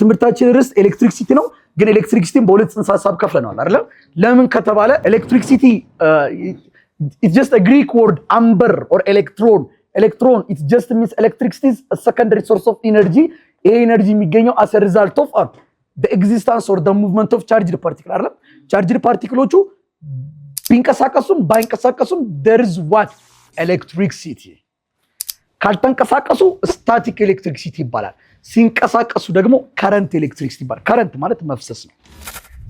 ትምርታችን ርዕስ ኤሌክትሪክሲቲ ነው ግን ኤሌክትሪክሲቲን በሁለት ጽንሰ ሐሳብ ከፍለናል አይደል ለምን ከተባለ ኤሌክትሪክሲቲ it's just a Greek word amber or electron it just means electricity is a secondary source of energy ይሄ ኤነርጂ የሚገኘው as a result of the existence or the movement of charged particle አይደል charged particleዎቹ ቢንቀሳቀሱም ባይንቀሳቀሱም there is what electricity ካልተንቀሳቀሱ static electricity ይባላል ሲንቀሳቀሱ ደግሞ current electricity ይባላል current ማለት መፍሰስ ነው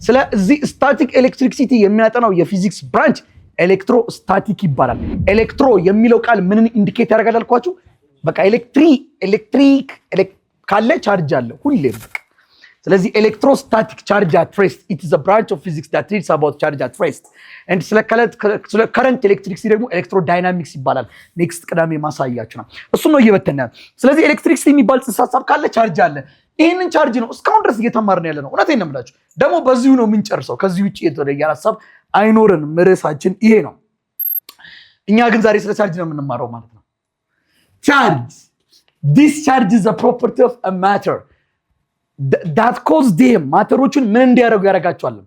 ስለዚህ static electricity የሚያጠናው የፊዚክስ ብራንች ኤሌክትሮስታቲክ ይባላል ኤሌክትሮ የሚለው ቃል ምንን ኢንዲኬት ያደርጋል አልኳችሁ በቃ ኤሌክትሪክ ካለ ቻርጅ አለ ሁሌም ስለዚህ ኤሌክትሮስታቲክ ቻርጅ at rest it is a branch of physics that treats about charge at rest and ስለ current electricity ደግሞ ኤሌክትሮዳይናሚክስ ይባላል ኔክስት ቅዳሜ ማሳያችሁ ነው እሱ ነው እየበተነ ስለዚህ ኤሌክትሪክሲቲ የሚባል ጽንሰ ሐሳብ ካለ ቻርጅ አለ ይሄንን ቻርጅ ነው እስካሁን ድረስ እየተማርን ያለ ነው እውነቴን ነው የምላችሁ ደግሞ በዚሁ ነው የምንጨርሰው ከዚህ ውጪ የተለየ ሐሳብ አይኖርንም ርዕሳችን ይሄ ነው እኛ ግን ዛሬ ስለ ቻርጅ ነው የምንማረው ማለት ነው ቻርጅ this charge is a property of a matter that cause them ማተሮችን ምን እንዲያደርጉ ያደርጋቸዋል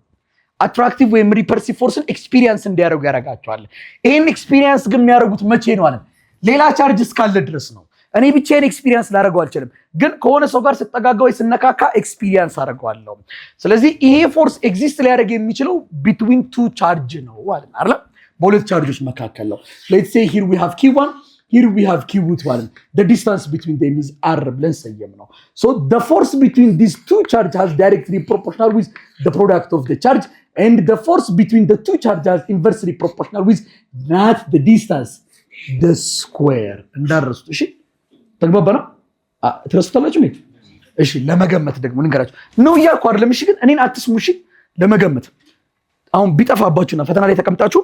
አትራክቲቭ ወይም ሪፐርሲቭ ፎርስን ኤክስፒሪየንስ እንዲያደርጉ ያደርጋቸዋል ይሄን ኤክስፒሪየንስ ግን የሚያደርጉት መቼ ነው አለ ሌላ ቻርጅ እስካለ ድረስ ነው እኔ ብቻዬን ኤክስፒሪየንስ ላደርገው አልችልም ግን ከሆነ ሰው ጋር ስጠጋጋው ስነካካ ኤክስፒሪየንስ አደርገዋለሁ ስለዚህ ይሄ ፎርስ ኤግዚስት ሊያደርግ የሚችለው between two charge ነው አይደል በሁለት ቻርጆች መካከል ነው let's say here we have q1 here we have q2 ማለት the distance between them is r ብለን ሰየም ነው so the force between these two charges has directly proportional with the product of the charge and the force between the two charges is inversely proportional with not the distance the square እንዳረሱት እሺ ተግባባና ትረስታላችሁ ነው እሺ ለመገመት ደግሞ እንገራችሁ ነው ያልኩ አይደለም እሺ ግን እኔን አትስሙ እሺ ለመገመት አሁን ቢጠፋባችሁና ፈተና ላይ ተቀምጣችሁ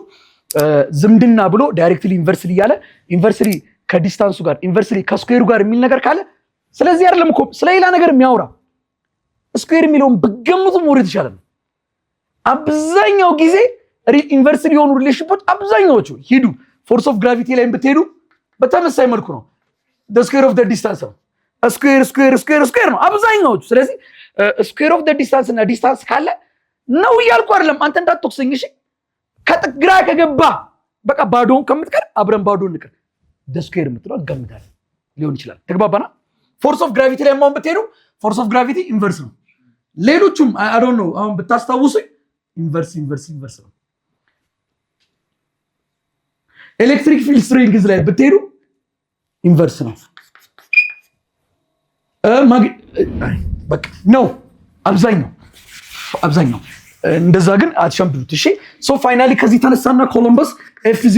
ዝምድና ብሎ ዳይሬክትሊ ኢንቨርስሊ ያለ ኢንቨርስሊ ከዲስታንሱ ጋር ኢንቨርስሊ ከስኩዌሩ ጋር የሚል ነገር ካለ ስለዚህ አይደለም እኮ ስለሌላ ነገር የሚያወራ ስኩዌር የሚለውን በገምቱ ሞሪት ይችላል አብዛኛው ጊዜ ኢንቨርስሊ የሆኑ ሪሌሽንሺፖች አብዛኛዎቹ ሂዱ ፎርስ ኦፍ ግራቪቲ ላይ ብትሄዱ በተመሳሳይ መልኩ ነው the square of the distance square ነው አብዛኛዎቹ ስለዚህ square of the distance እና distance ካለ ነው ያልኩ አይደለም አንተ እንዳትወቅሰኝ እሺ ከጥግራ ከገባ በቃ ባዶን ከምትቀር አብረን ባዶን እንቀር the square የምትለው ገምታል ሊሆን ይችላል ተግባባና force of gravity ላይ ማን ብትሄዱ force of gravity inverse ነው ሌሎቹም I don't know አሁን ብታስታውሱ inverse ነው electric field strength ላይ ብትሄዱ ኢንቨርስ ነው በቃ ነው አብዛኛው እንደዛ ግን አትሸምብሉት እሺ ሶ ፋይናሊ ከዚህ ተነሳና ኮሎምበስ F =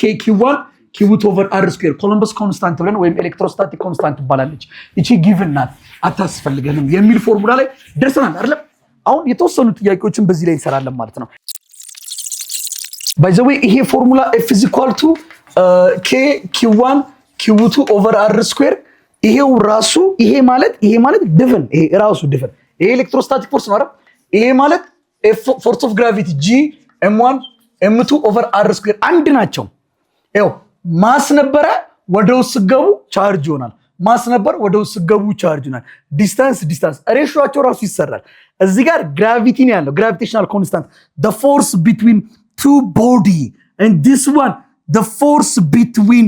kq1 q2/r2 ኮሎምበስ ኮንስታንት ብለን ወይም ኤሌክትሮስታቲክ ኮንስታንት ይባላለች እቺ ጊቭን ናት አታስፈልገንም የሚል ፎርሙላ ላይ ደርሰናል አይደል አሁን የተወሰኑ ጥያቄዎችን በዚህ ላይ እንሰራለን ማለት ነው by the way ይሄ ፎርሙላ F = kq1 q2/r2 ይሄው ራሱ ይሄ ማለት ድፍን ይሄ ራሱ ድፍን ይሄ ኤሌክትሮስታቲክ ፎርስ ነው አይደል ይሄ ማለት ፎርስ ኦፍ ግራቪቲ g m1 m2/r2 አንድ ናቸው ይሄው ማስ ነበረ ወደ ውስጥ ገቡ ቻርጅ ይሆናል ማስ ነበር ወደ ውስጥ ገቡ ቻርጅ ይሆናል ዲስታንስ ሬሺዮአቸው ራሱ ይሰራል እዚህ ጋር ግራቪቲ ነው ያለው gravitational constant the force between two body and this one the force between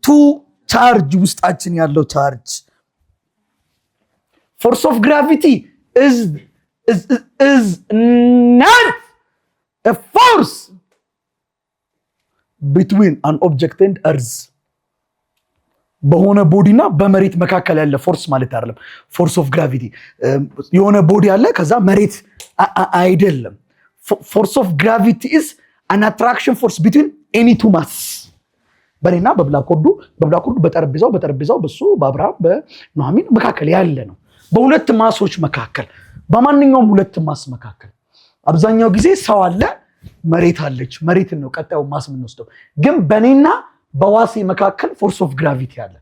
two charge ውስጣችን ያለው charge force of gravity is not a force between an object and earth በሆነ ቦዲና በመሬት መካከል ያለ ፎርስ ማለት አይደለም force of gravity የሆነ ቦዲ አለ ከዛ መሬት አይደለም force of gravity is an attraction force between any two mass በኔና በብላኮርዱ በጠረጴዛው በሱ በአብርሃም በኑሐሚን መካከል ያለ ነው በሁለት ማሶች መካከል በማንኛውም ሁለት ማስ መካከል አብዛኛው ጊዜ ሰው አለ መሬት አለች መሬትን ነው ቀጣዩ ማስ ምን ወስደው ግን በኔና በዋሴ መካከል force of gravity አለ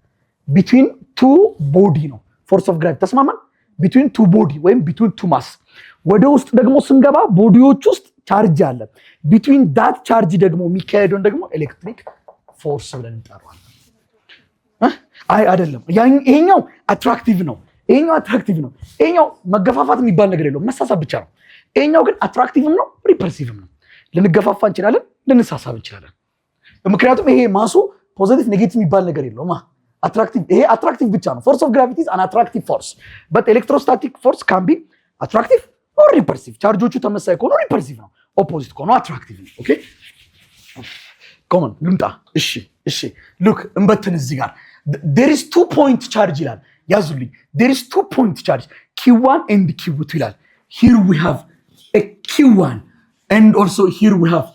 between two body ነው force of gravity ተስማማን between two body ወይም between two mass ወደ ውስጥ ደግሞ ስንገባ ቦዲዎች ውስጥ ቻርጅ አለ between that charge ደግሞ የሚካሄደው ደግሞ ኤሌክትሪክ ፎርስ ብለን እንጠራዋለን አይደለም ይሄኛው አትራክቲቭ ነው ይሄኛው አትራክቲቭ ነው። ይሄኛው መገፋፋት የሚባል ነገር የለውም፣ መሳሳብ ብቻ ነው። ይሄኛው ግን አትራክቲቭም ነው ሪፐልሲቭም ነው። ልንገፋፋ እንችላለን፣ ልንሳሳብ እንችላለን። ምክንያቱም ይሄ ማሱ ፖዚቲቭ ኔጌቲቭ የሚባል ነገር የለውም። አትራክቲቭ ይሄ አትራክቲቭ ብቻ ነው። ፎርስ ኦፍ ግራቪቲ ኢዝ አን አትራክቲቭ ፎርስ በት ኤሌክትሮስታቲክ ፎርስ ካን ቢ አትራክቲቭ ኦር ሪፐልሲቭ። ቻርጆቹ ተመሳሳይ ከሆኑ ሪፐልሲቭ ነው፣ ኦፖዚት ከሆኑ አትራክቲቭ ነው። ኦኬ ኮመን ልምጣ። እሺ ሉክ እንበትን እዚህ ጋር there is 2 point charge ይላል። ያዙልኝ there is 2 point charge q1 and q2 ይላል። here we have a q1 and also here we have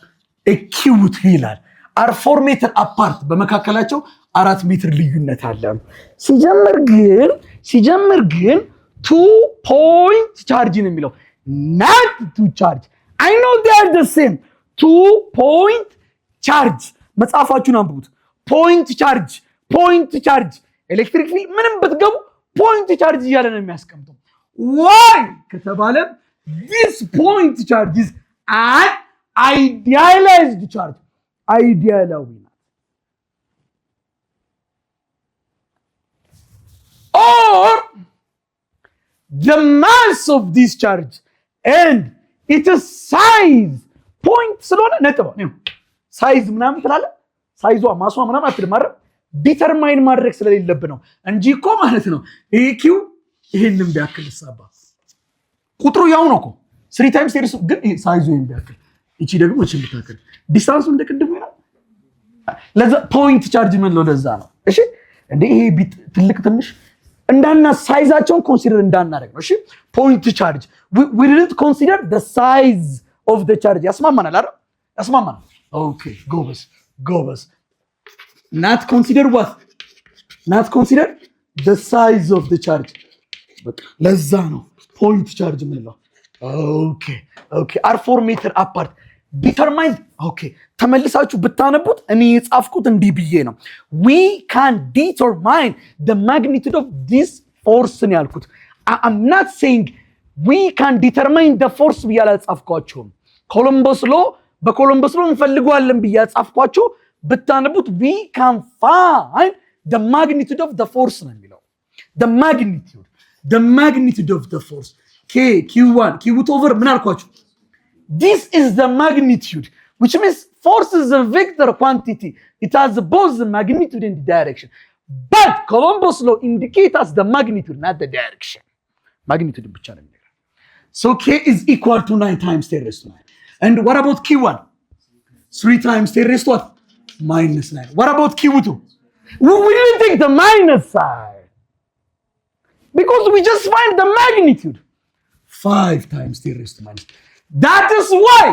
a q2 ይላል። are 4 meter apart በመካከላቸው 4 ሜትር ልዩነት አለ። ሲጀምር ግን 2 point charge ነው የሚለው not 2 charge. I know they are the same 2 point charge መጽሐፋችሁን አንብቡት። ፖይንት ቻርጅ ኤሌክትሪክ ፊልድ ምንም ብትገቡ ፖይንት ቻርጅ እያለ ነው የሚያስቀምጠው። ዋይ ከተባለ this point charge is an idealized charge አይዲያላዊ ናት። or the mass of this charge and its size point ስለሆነ ነጥብ ነው። ሳይዝ ምናምን ትላለ ሳይዟ ማሷ ምናምን አትልማረ ዲተርማይን ማድረግ ስለሌለብህ ነው እንጂ እኮ ማለት ነው። ይሄ ኪው ይሄንን ቢያክል ሳባ ቁጥሩ ያው ነው እኮ 3 times ሴሪስ ግን ሳይዙ ይሄን ቢያክል እቺ ደግሞ እቺ ብታክል ዲስታንሱ እንደቅድሙ ይላል። ለዛ ፖይንት ቻርጅ ምን ነው ለዛ ነው። እሺ እንዴ ይሄ ትልቅ ትንሽ እንዳና ሳይዛቸውን ኮንሲደር እንዳናደርግ ነው። እሺ ፖይንት ቻርጅ we didn't consider the size of the charge ያስማማናል አይደል? ያስማማናል። Okay, ጎበዝ. Not consider what? Not consider the size of the charge. በቃ ለዛ ነው point charge ምንለው። Okay. are 4 meter apart. Determined. Okay. ተመልሳችሁ ብታነቡት እኔ የጻፍኩት እንዲህ ብዬ ነው። We can determine the magnitude of this force ነው ያልኩት። I'm not saying we can determine the force ብዬ አልጻፍኳቸውም። ኮሎምበስ ሎ በኮሎምበስ ሎ እንፈልገዋለን ብዬ አጻፍኳቸው። ብታነቡት we can find the magnitude of the force ነው የሚለው። the magnitude of the force q1 q2 over ምን አልኳችሁ? this is the magnitude, which means force is a vector quantity. It has both the magnitude and the direction, but Columbus law indicates us the magnitude, not the direction. Magnitude ብቻ ነው የሚለው። so k is equal to 9 times 10 raised to 9. And what about q1? 3 times 10 raised to what? -9. What about q2? We didn't take the minus side because we just find the magnitude. 5 times 10 raised to -. That is why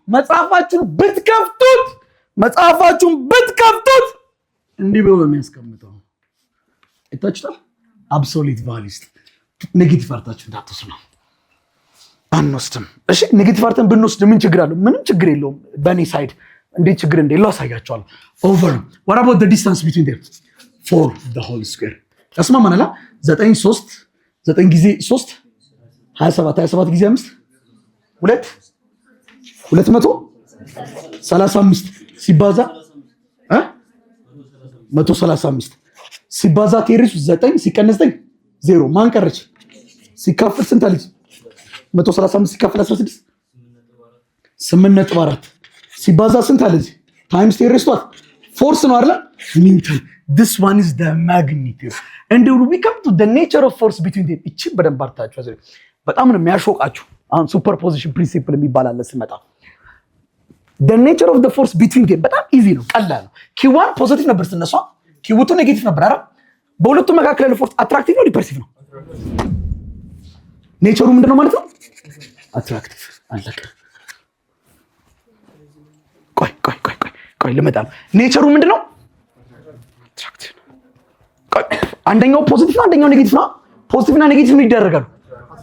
መጽሐፋችሁን ብትከፍቱት እንዲህ ብሎ የሚያስቀምጠው እታችሁታል። አብሶሉት ቫሊዩስ ኔጌቲቭ አርታችሁ እንዳትወስዱ ነው። አንወስድም። እሺ ኔጌቲቭ አርተን ብንወስድ ምን ችግር አለው? ምንም ችግር የለውም። በእኔ ሳይድ እንዴት ችግር እንደሌለው አሳያችኋለሁ። ኦቨር what about the distance between them? 4 the whole square ተስማማናል። 9 ጊዜ 3 27 ጊዜ 5 235 ሲባዛ 135 ሲባዛ ቴሪስ 9 ሲቀነስ 9 0 ማን ቀረች? ሲካፈል ስንት አለች? 135 ሲካፈል 16 8.4 ሲባዛ ስንት አለች? ታይምስ ቴሪስ ቷት ፎርስ ነው አይደል? ኒውተን this one is the magnitude and we come to the nature of force between them. እቺ በደንብ አርታችሁ በጣም ነው የሚያሾቃችሁ። አሁን ሱፐርፖዚሽን ፕሪንሲፕል የሚባል አለ ስመጣ the nature of the force between them በጣም ኢዚ ነው፣ ቀላል ነው። q1 ፖዚቲቭ ነበር ስነሷ፣ q2 ኔጌቲቭ ነበር አይደል? በሁለቱ መካከል ያለው ፎርስ አትራክቲቭ ነው ሪፐልሲቭ ነው? ኔቸሩ ምንድነው ማለት ነው? አትራክቲቭ። አለቀ። ቆይ ልመጣ ነው። ኔቸሩ ምንድነው? አትራክቲቭ። አንደኛው ፖዚቲቭ ነው፣ አንደኛው ኔጌቲቭ ነው። ፖዚቲቭ እና ኔጌቲቭ ምን ይደረጋሉ?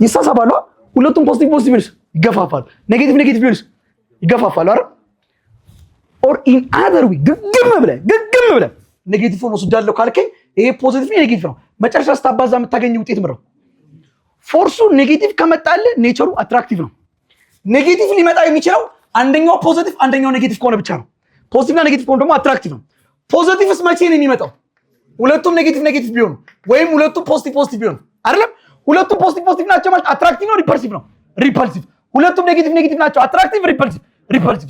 ይሳሳባሉ። ሁለቱም ፖዚቲቭ ቢሆንስ ይገፋፋሉ፣ ኔጌቲቭ ቢሆንስ ይገፋፋሉ አይደል? ኦር ኢን አዘር ዌይ ግግም ብለህ ኔጌቲቭ ሆኖ ወስዳለሁ ካልከኝ ይሄ ፖዚቲቭ ኔጌቲቭ ነው። መጨረሻ ስታባዛ የምታገኘው ውጤት ምንድነው? ፎርሱ ኔጌቲቭ ከመጣለ ኔቸሩ አትራክቲቭ ነው። ኔጌቲቭ ሊመጣ የሚችለው አንደኛው ፖዚቲቭ አንደኛው ኔጌቲቭ ከሆነ ብቻ ነው። ፖዚቲቭ እና ኔጌቲቭ ከሆነ ደግሞ አትራክቲቭ ነው። ፖዚቲቭስ መቼ ነው የሚመጣው? ሁለቱም ኔጌቲቭ ቢሆኑ ወይም ሁለቱም ፖዚቲቭ ቢሆኑ አይደለም። ሁለቱም ፖዚቲቭ ናቸው ማለት አትራክቲቭ ነው ሪፐልሲቭ ነው? ሪፐልሲቭ። ሁለቱም ኔጌቲቭ ናቸው አትራክቲቭ ሪፐልሲቭ።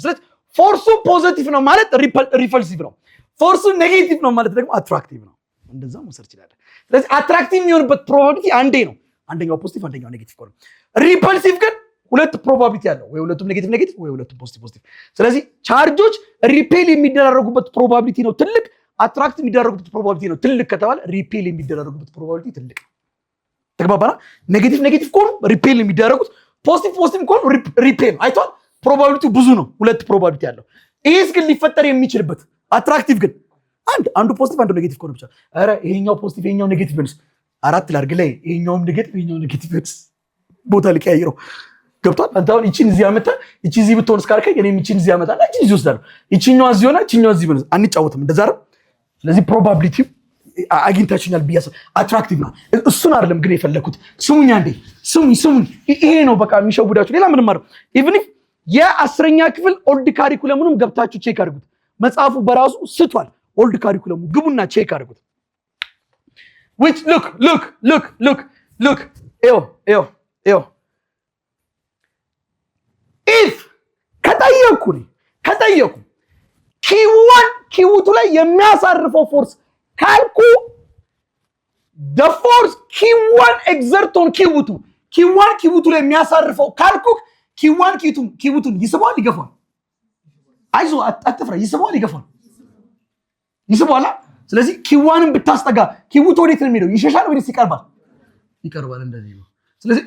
ስለዚህ ፎርሱ ፖዚቲቭ ነው ማለት ሪፐልሲቭ ነው። ፎርሱ ኔጌቲቭ ነው ማለት ደግሞ አትራክቲቭ ነው። እንደዛ መውሰድ ይችላል። ስለዚህ አትራክቲቭ የሚሆንበት ፕሮባቢሊቲ አንዴ ነው። አንደኛው ፖዚቲቭ አንደኛው ኔጌቲቭ ከሆነ ሪፐልሲቭ ግን ሁለት ፕሮባቢሊቲ አለው። ወይ ሁለቱም ኔጌቲቭ ወይ ሁለቱም ፖዚቲቭ። ስለዚህ ቻርጆች ሪፔል የሚደራረጉበት ፕሮባቢሊቲ ነው ትልቅ፣ አትራክት የሚደራረጉበት ፕሮባቢሊቲ ነው ትልቅ ከተባለ ሪፔል የሚደራረጉበት ፕሮባቢሊቲ ትልቅ። ተግባባና? ኔጌቲቭ ከሆኑ ሪፔል የሚደራረጉት፣ ፖዚቲቭ ከሆኑ ሪፔል። አይቷል? ፕሮባቢሊቲው ብዙ ነው፣ ሁለት ፕሮባቢሊቲ አለው። ይሄስ ግን ሊፈጠር የሚችልበት አትራክቲቭ ግን አንዱ ፖዚቲቭ አንዱ ኔጌቲቭ ከሆነ ብቻ። ኧረ ይሄኛው ፖዚቲቭ ይሄኛው ኔጌቲቭ ቢሆንስ? አራት ላድርግ ላይ ይሄኛውም ኔጌቲቭ ይሄኛው ኔጌቲቭ ቢሆንስ? ቦታ ሊቀያይረው ገብቷል? አንተ አሁን እቺን እዚህ አመጣ እቺ እዚህ ብትሆን እስካልከኝ እኔም እቺን እዚህ አመጣና እቺን እዚህ ወስዳለሁ። እቺኛዋ እዚህ ሆና እቺኛዋ እዚህ ሆነ አንጫወትም። እንደዛ አይደል? ስለዚህ ፕሮባቢሊቲ አግኝታችሁኛል ብያስ አትራክቲቭ ነው። እሱን አይደለም ግን የፈለኩት። ስሙኝ አንዴ ስሙኝ። ይሄ ነው በቃ የሚሸውዳችሁ፣ ሌላ ምንም አይደለም። ኢቭን ኢፍ የ10ኛ ክፍል ኦልድ ካሪኩለሙንም ገብታችሁ ቼክ አድርጉት። መጽሐፉ በራሱ ስቷል። ኦልድ ካሪኩለሙ ግቡና ቼክ አድርጉት። which look ኤው if ከጠየቁ ኪውቱ ላይ የሚያሳርፈው ፎርስ ካልኩ the force ኪዋን exert on ኪውቱ ላይ የሚያሳርፈው ካልኩ ኪውቱን ይስበዋል ይገፋል? አይዞ አትፍራ፣ ይስበዋል ይስበዋል። ስለዚህ ኪዋንን ብታስጠጋ ኪውቱ ወዴት ነው የሚሄደው? ይሸሻል ወይስ ይቀርባል? ይቀርባል። እንደዚህ ነው። ስለዚህ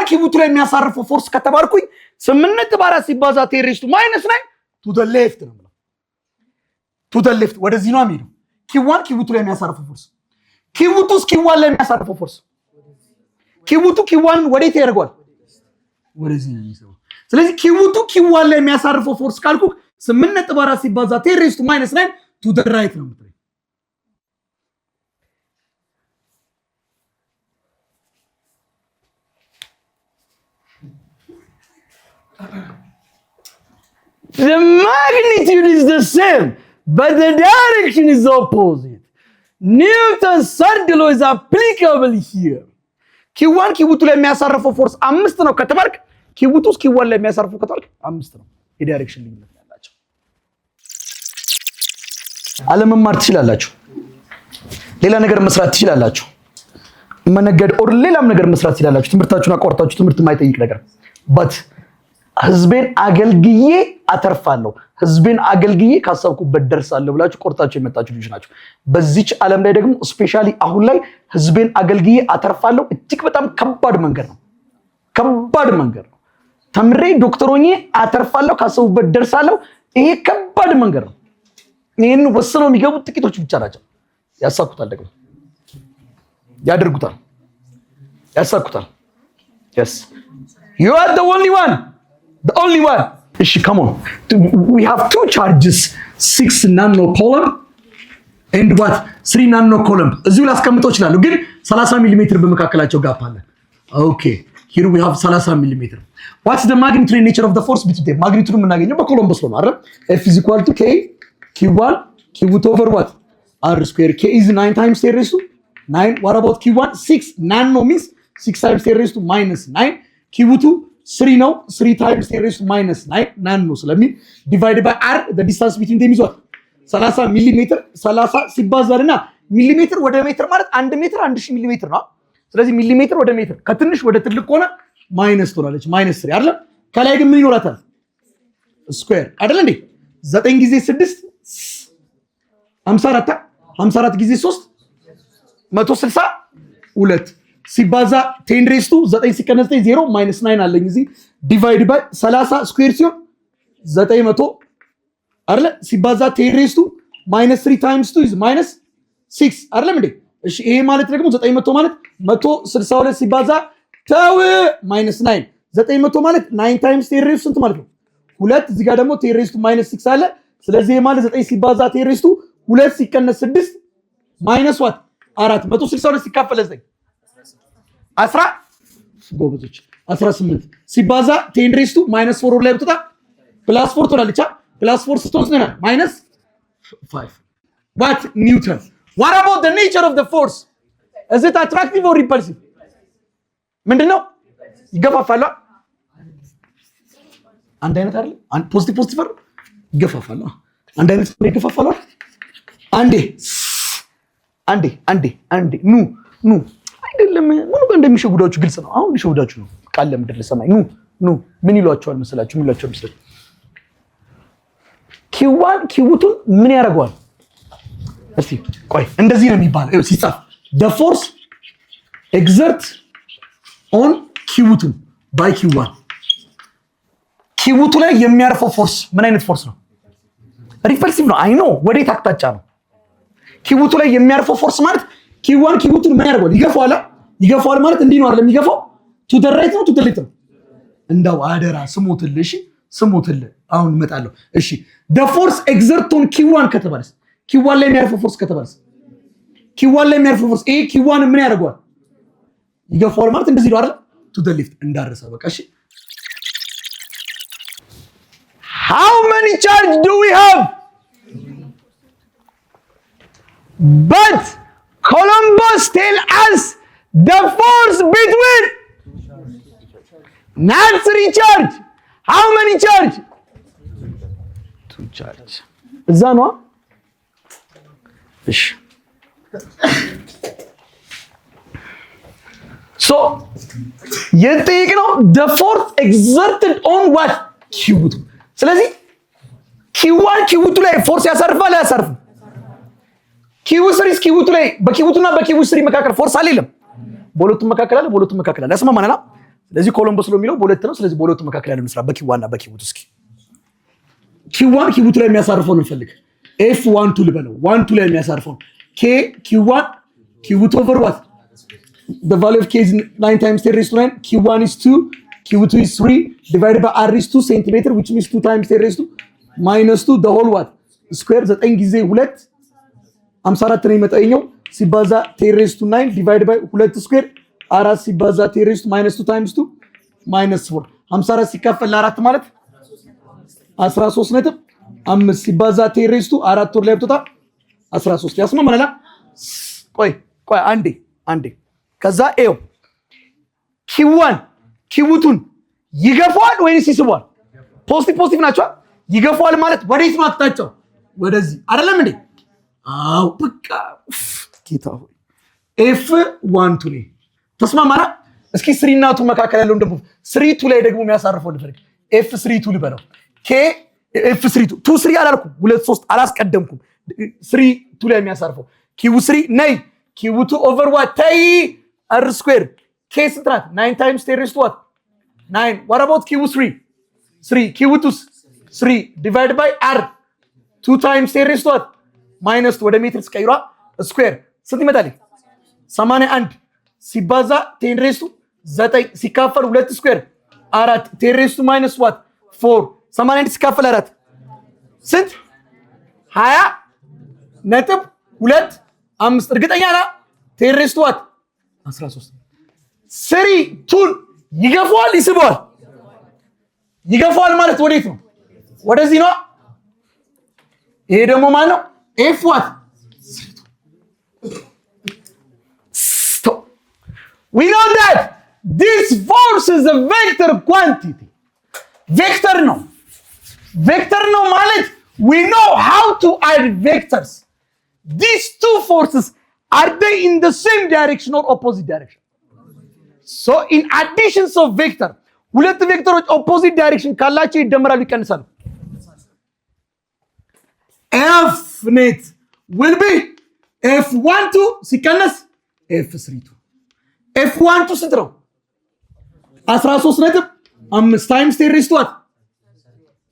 ኪውቱ ላይ የሚያሳርፈው ፎርስ ከተባልኩኝ 8.4 ሲባዛ 10⁻⁹ to the left ነው ማለት to the left ወደዚህ ነው የሚሄደው። ኪውቱ ላይ የሚያሳርፈው ፎርስ ኪዋን ላይ የሚያሳርፈው ፎርስ ኪዋንን ወዴት ያደርገዋል? ወደዚህ ነው የሚሰራው። ስለዚህ ኪዋን ላይ የሚያሳርፈው ፎርስ ካልኩ 8.4 ሲባዛ 10⁻⁹ to the right ነው ማለት ነው። The magnitude is the same, but the direction is opposite. Newton's third law is applicable here. ኪውቱ ላይ የሚያሳርፈው ፎርስ 5 ነው ከተባልክ ኪዋን ላይ የሚያሳርፈው ከተባልክ 5 ነው። የዳይሬክሽን ልዩነት ያላቸው። አለመማር ትችላላችሁ፣ ሌላ ነገር መስራት ትችላላችሁ፣ መነገድ ኦር ሌላም ነገር መስራት ትችላላችሁ። ትምህርታችሁን አቋርጣችሁ ትምህርት የማይጠይቅ ነገር but ህዝቤን አገልግዬ አተርፋለሁ፣ ህዝቤን አገልግዬ ካሰብኩበት ደርሳለሁ ብላችሁ ቆርጣችሁ የመጣችሁ ልጆች ናቸው። በዚች ዓለም ላይ ደግሞ ስፔሻሊ አሁን ላይ ህዝቤን አገልግዬ አተርፋለሁ እጅግ በጣም ከባድ መንገድ ነው። ተምሬ ዶክተር ሆኜ አተርፋለሁ ካሰብኩበት ደርሳለሁ። ይሄ ከባድ መንገድ ነው። ይሄን ወስነው የሚገቡት ጥቂቶች ብቻ ናቸው። ያሳኩታል፣ ደግሞ ያደርጉታል፣ ያሳኩታል። yes you are the only one. እሺ come on, we have two charges, 6 nano coulomb and what 3 nano coulomb እዚሁ ላስቀምጠው እችላለሁ፣ ግን 30 ሚሊ ሜትር በመካከላቸው ጋፕ አለ። okay here we have 30 ሚሊ ሜትር። what's the magnitude and nature of the force between them? ማግኒቱድ የምናገኘው በኮሎምበስ ነው አይደል? F is equal to k q1 over what r square. K is 9 times 10⁻⁹. what about q1? 6 nano means 6 times 10⁻⁹. q2 3 ነው። 3 times 10⁻⁹ ናኖ ስለሚል ዲቫይድ ባይ r the distance between them is what 30 ሚሊ ሜትር። 30 ሲባዛልና ሚሊ ሜትር ወደ ሜትር ማለት 1 ሜትር 1000 ሚሊ ሜትር ነው። ስለዚህ ሚሊ ሜትር ወደ ሜትር ከትንሽ ወደ ትልቅ ከሆነ ማይነስ ትሆናለች፣ -3 አይደል? ከላይ ግን ምን ይኖራታል? ስኩዌር አይደል እንዴ? 9 ጊዜ 6 54 54 ጊዜ 3 162 ሲባዛ 10⁻9 ሲቀነስ 0 -9 አለኝ እዚህ ዲቫይድ ባይ 30 ስኩዌር ሲሆን 900 አይደል? ሲባዛ 10⁻³ ታይምስ 2 is -6 አይደል እንዴ? እሺ ይሄ ማለት ደግሞ 900 ማለት 162 ሲባዛ ተው -9 900 ማለት 9 ታይምስ 10⁻³ ስንት ማለት ነው? 2 እዚህ ጋር ደግሞ 10⁻6 አለ። ስለዚህ ይሄ ማለት 9 ሲባዛ 10⁻2 ሲቀነስ 6 ማይነስ ዋት 4 162 ሲካፈል 9 ጎበዞች 18 ሲባዛ 10⁻⁻4 ላይ ብትጣ +4 ትሆናለች። +4 ስትሆን ነው -5 what Newton. what about the nature of the force? is it attractive or repulsive? ምንድነው ይገፋፋሉ አንድ አይነት አይደል አንድ ፖዚቲቭ ይገፋፋሉ አንድ አይነት ይገፋፋሉ አንዴ ኑ አይደለም ምን እንደሚሸጉዳችሁ ግልጽ ነው አሁን ሊሸጉዳችሁ ነው ቃል ለምድር ለሰማይ ኑ ምን ይሏቸዋል መሰላችሁ ኪዋን ኪውቱን ምን ያደርገዋል እስቲ ቆይ እንደዚህ ነው የሚባለው ሲጻፍ the force exert on ኪውቱን by ኪዋን ኪውቱ ላይ የሚያርፈው ፎርስ ምን አይነት ፎርስ ነው ሪፐልሲቭ ነው አይ ኖ ወዴት አቅጣጫ ነው ኪውቱ ላይ የሚያርፈው ፎርስ ማለት ኪዋን ኪውቱን ምን ያደርገዋል ይገፋዋል ማለት እንዲህ ነው አይደል የሚገፋው to the right ነው to the left ነው እንዳው አደራ ስሙትልሽ አሁን እመጣለሁ እሺ the force exert on ኪዋን ከተባለስ ኪዋን ላይ የሚያርፈው ፎርስ ከተባለስ ኪዋን ላይ የሚያርፈው ፎርስ ይሄ ኪዋን ምን ያደርገዋል ይገፋዋል ማለት እንደዚህ ነው አይደል to the left እንዳረሰ በቃ እሺ how many charge do we have but Columbus tell us the force between not 3 charge how many charge 2 charge እዛ ነው እሺ so የጠየቅነው the force exerted on what ኪውቱ ስለዚህ ኪዋን ኪውቱ ላይ ፎርስ ያሳርፋል አያሳርፍም ኪውስሪስ ኪውቱ ላይ በኪውቱና በኪውስሪ መካከል ፎርስ አለ በሁለቱም መካከል አለ ያስማማናል ስለዚህ ኮሎምበስ ነው የሚለው በሁለት ነው ስለዚህ በሁለቱም መካከል ያለው መስራ በኪዋና በኪውቱ እስኪ ኪዋን ኪውቱ ላይ የሚያሳርፈው ነው ፈልግ F12 ልበለው 12 ላይ የሚያሳርፈው Q1 ኪውቱ over what the value of K is 9 times 10 raised to 9 Q1 is 2 Q2 is 3 divided by R is 2 centimeter which means 2 times 10 raised to minus 2 the whole what square 9 ጊዜ 2 54 ነው የሚመጣው ሲባዛ 10 raised to 9 divided by 2 square 4 ሲባዛ 10 raised to minus 2 times 2 minus 4 54 ሲካፈል ለ4 ማለት 13 ነጥብ 5 ሲባዛ 10 raised to 4 ወር ላይ ብትወጣ 13 ያስማማናል ቆይ አንዴ ከዛ ኤው ኪዋን ኪውቱን ይገፋዋል ወይስ ይስባል ፖዚቲቭ ናቸው ይገፋዋል ማለት ወዴት ነው አቅጣጫው ወደዚህ አይደለም እንዴ አው በቃ ጌታ ሆይ F12 ላይ ተስማማና እስኪ 3 እና 2 መካከል ያለው ደግሞ 3 ላይ ደግሞ የሚያሳርፈው ልፈልግ F32 ልበለው K F32 2 3 አላልኩም 2 3 አላስቀደምኩም 3 ላይ የሚያሳርፈው Q3 ነይ Q2 over what tay R square K ስንት 9 times 10 raised to what 9 what about Q3 Q2 3 divided by R 2 times 10 raised to what minus ወደ ሜትር ስቀይሯ ስኩዌር ስንት ይመጣል 81 ሲባዛ 10 raised to 9 ሲካፈል 2 ስኩዌር 4 10 raised to minus what 4 81 ሲካፈል 4 ስንት 20 ነጥብ 2 5 እርግጠኛ ነህ 10 raised to what 13 3 2 ይገፋዋል ይገፋዋል ማለት ወዴት ነው ወደዚህ ነው ይሄ ደግሞ ማለት ነው F what stop we know that this force is a vector quantity vector ነው ማለት we know how to add vectors these two forces are they in the same direction or opposite direction so in additions of vector ሁለት ቬክተሮች opposite direction ካላቸው ይደመራሉ ይቀንሳሉ F net will be F12 ሲቀነስ F32 F12 ስንት ነው 13 ነጥብ 5 times 10 raised to what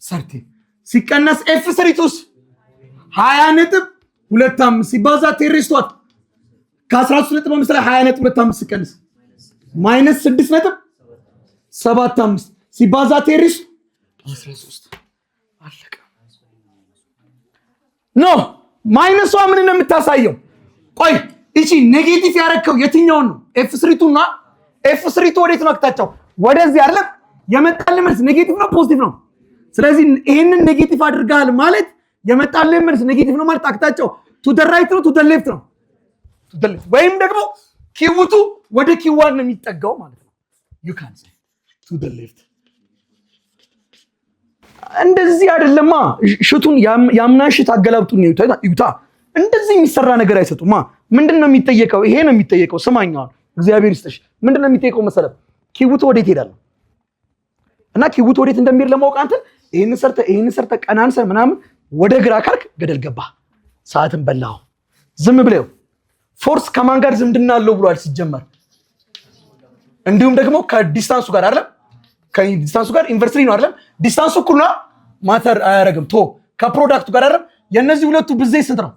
30 ሲቀነስ F32 20 ነጥብ 25 ሲባዛ 10 raised to what ከ13 ነጥብ 5 ላይ 20 ነጥብ 25 ሲቀነስ minus 6 ነጥብ 75 ሲባዛ 10 raised to 13 አለቀ ኖ ማይነሷ ምን ነው የምታሳየው ቆይ እቺ ኔጌቲቭ ያረከው የትኛው ነው F32 እና F32 ወዴት ነው አቅጣጫው ወደዚህ አይደለም የመጣልህ መልስ ኔጌቲቭ ነው ፖዚቲቭ ነው ስለዚህ ይሄንን ኔጌቲቭ አድርጋል ማለት የመጣልህ መልስ ኔጌቲቭ ነው ማለት አቅጣጫው to the right ነው to the left ነው to the left ወይም ደግሞ ኪውቱ ወደ ኪዋን ነው የሚጠጋው ማለት ነው you can say to the left እንደዚህ አይደለማ ሽቱን ያምናሽት አገላብጡን ነው ይታ እንደዚህ የሚሰራ ነገር አይሰጡማ ምንድነው የሚጠየቀው ይሄ ነው የሚጠየቀው ስማኛው እግዚአብሔር ይስጥሽ ምንድነው የሚጠየቀው መሰለ ኪቡቱ ወዴት ይሄዳል እና ኪቡቱ ወዴት እንደሚሄድ ለማወቅ አንተ ይሄን ሰርተ ቀናንሰ ምናምን ወደ ግራ ካልክ ገደል ገባ ሰዓትን በላው ዝም ብለው ፎርስ ከማን ጋር ዝምድና አለው ብሏል ሲጀመር እንዲሁም ደግሞ ከዲስታንሱ ጋር አይደል ከዲስታንሱ ጋር ኢንቨርስሊ ነው አይደል ዲስታንሱ እኩል ነው ማተር አያረግም ቶ ከፕሮዳክቱ ጋር አይደል የነዚህ ሁለቱ ብዜት ስንት ነው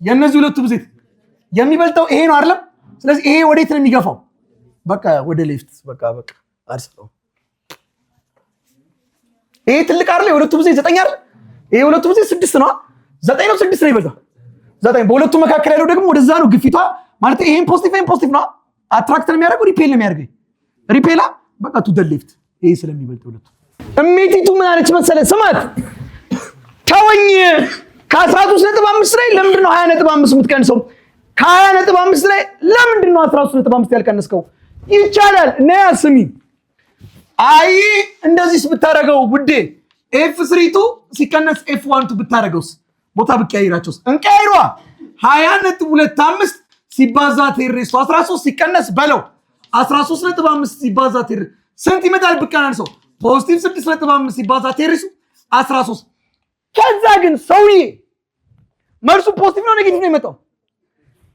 የነዚህ ሁለቱ ብዜት የሚበልጠው ይሄ ነው አይደል ስለዚህ ይሄ ወዴት ነው የሚገፋው በቃ ወደ ሌፍት በቃ አርሰው ይሄ ትልቅ አይደል የሁለቱ ብዜት 9 አይደል ይሄ ሁለቱ ብዜት 6 ነው 9 ነው 6 ነው ይበልጣል 9 በሁለቱ መካከል ያለው ደግሞ ወደዛ ነው ግፊቷ ማለት ይሄን ፖዚቲቭ ነው አትራክት ነው የሚያደርገው ሪፔል ነው የሚያደርገው ሪፔላ በቃ ቱ ደ ሌፍት ይሄ ስለሚበልጥ ሁለቱ እሜቲቱ ምን አለች መሰለ ስማት ተወኝ ከ13.5 ላይ ለምንድን ነው 20.5 የምትቀንሰው ከ20.5 ላይ ለምንድን ነው 13.5 ያልቀነስከው ይቻላል ነያ ስሚ አይ እንደዚህ ብታረገው ውዴ F32 ሲቀነስ F12 ብታረገውስ ቦታ ብቀያይራቸውስ እንቀያይሯ 20.25 ሲባዛ ቴሬስ 13 ሲቀነስ በለው 13.5 ሲባዛ ቴሬስ ስንት ይመጣል ብቀናንሰው ፖዚቲቭ 6.5 ሲባዛ ቴሬስ 13 ከዛ ግን ሰውዬ መልሱ ፖዚቲቭ ነው ኔጌቲቭ ነው የመጣው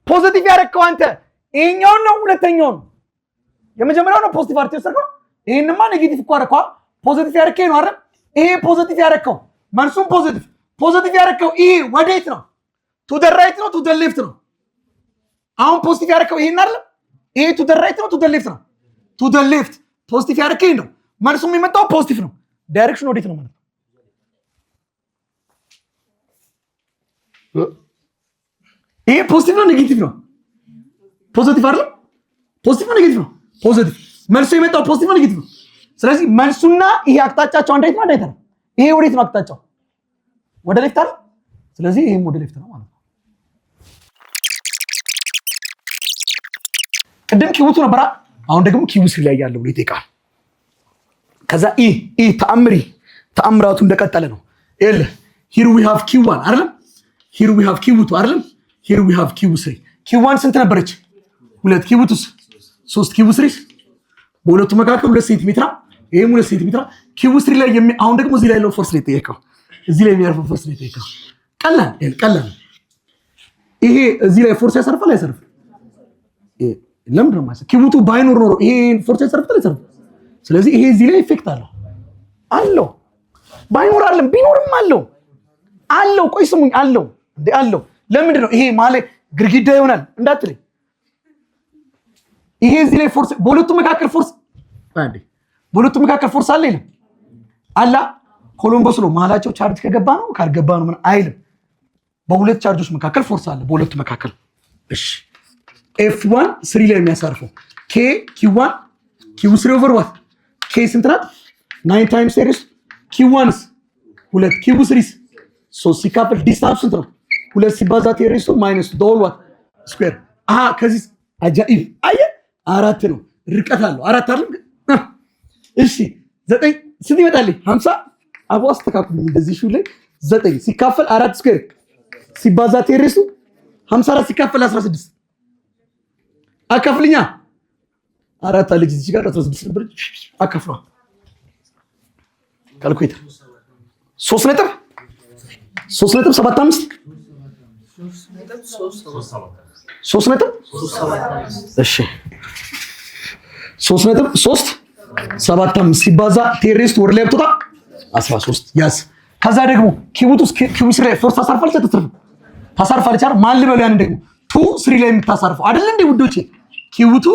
ፖዚቲቭ ያረከው አንተ ይሄኛው ነው ሁለተኛው ነው የመጀመሪያው ነው ፖዚቲቭ አርቲው ሰርከው ይሄንማ ኔጌቲቭ እኮ አረከው ፖዚቲቭ ያረከው ነው አይደል ይሄ ፖዚቲቭ ያረከው መልሱም ፖዚቲቭ ያረከው ይሄ ወዴት ነው ቱ ደ ራይት ነው ቱ ደ ሌፍት ነው አሁን ፖዚቲቭ ያረከው ይሄን አይደል ይሄ ቱ ደ ራይት ነው ቱ ደ ሌፍት ነው ቱ ደ ሌፍት ፖዚቲቭ ያረከው ነው መልሱም የሚመጣው ፖዚቲቭ ነው ዳይሬክሽን ወዴት ነው ማለት ይሄ ፖዚቲቭ ነው ኔጌቲቭ ነው ፖዚቲቭ አይደል ፖዚቲቭ ነው ኔጌቲቭ ነው ፖዚቲቭ መልሱ የመጣው ፖዚቲቭ ነው ኔጌቲቭ ነው ስለዚህ መልሱና ይሄ አቅጣጫቸው አንድ አይነት ነው ይሄ ወዴት ነው አቅጣጫው ወደ ሌፍት አይደል ስለዚህ ይሄም ወደ ሌፍት ነው ማለት ነው ቅድም ኪቡቱ ነበር አሁን ደግሞ ኪቡስ ላይ ያለው ብሎ ይጠይቃል ከዛ ተአምራቱ እንደቀጠለ ነው ኤል here we have q1 አይደል here we have q2 አይደል here we have q3 q1 ስንት ነበረች 2 q2 3 q3 በሁለቱ መካከል 2 ሴንቲሜትር ይሄም 2 ሴንቲሜትር q3 ላይ አሁን ደግሞ እዚህ ላይ ያለው ፎርስ ላይ ተየከው እዚህ ላይ የሚያርፈው ፎርስ ላይ ተየከው ቀላል ይሄ እዚህ ላይ ፎርስ ያሰርፋል ለምንድን ነው ማለት ኪቡቱ ባይኖር ኖሮ ይሄ ፎርስ ያሰርፋል ስለዚህ ይሄ እዚህ ላይ ኢፌክት አለው ባይኖር አይደለም ቢኖርም አለው ቆይ ስሙኝ አለው ለምንድን ነው ይሄ ማለት ግርግዳ ይሆናል እንዳትለኝ ይሄ እዚህ ላይ ፎርስ በሁለቱ መካከል ፎርስ አለ ይላል አላ ኮሎምበስ ነው ማላቸው ቻርጅ ከገባ ነው ካልገባ ነው ምን አይልም በሁለት ቻርጆች መካከል ፎርስ አለ በሁለቱ መካከል እሺ F1 3 ላይ የሚያሳርፈው Q1 Q3 over what K ስንት ናት 9 times series Q1 2 Q3 3 ሲካፈል ዲስታንስ ስንት ነው 2 ሲባዛ ቴሬስ ማይነስ ዶል ዋት ስኩዌር ከዚህ አጃኢብ አየ 4 ነው ርቀት አለው 4 አይደል እሺ 9 ስንት ይመጣል 50 አቦ አስተካክሉ እንደዚህ ሹ ላይ 9 ሲካፈል 4 ስኩዌር ሲባዛ ቴሬስ 54 ሲካፈል 16 አከፍልኛ 4 አለች እዚህ ጋር 16 ነበር አከፍሏ ካልኩሌተር 3.75 እሺ 3.375 ሲባዛ ቴሬስት ወር ላይ ብትወጣ 13 ያስ ከዛ ደግሞ ኪቡቱስ ኪቡስ ላይ ፎርስ ታሳርፋለች ታሳርፋለች አይደል ማን ልበል ያን ደግሞ 2 3 ላይ የምታሳርፈው አይደል እንዴ ውዶቼ ኪቡቱ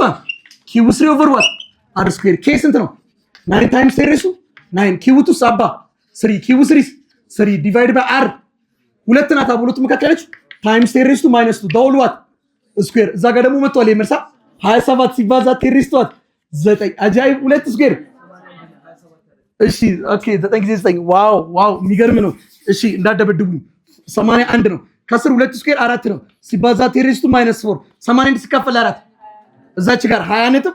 ኪቡስ ኦቨር ዋት አር ስኩዌር ኬ ስንት ነው 9 ታይምስ ቴሬሱ 9 ኪቡቱ ሳባ 3 ኪቡስ 3 ዲቫይድ ባይ አር ሁለት ናታ ሁለቱ መካከለች ታይምስ ቴሬሱ ማይነስ 2 ዶል ዋት ስኩዌር እዛ ጋር ደግሞ መጥቷል ይመርሳ 27 ሲባዛ ቴሬሱ 9 አጃይብ 2 ስኩዌር እሺ ኦኬ 9 ጊዜ 9 ዋው የሚገርም ነው እሺ እንዳደበድቡኝ 81 ነው ከስር 2 ስኩዌር 4 ነው ሲባዛ ቴሬስ 2 -4 81 ሲካፈል 4 እዛች ጋር 20 ነጥብ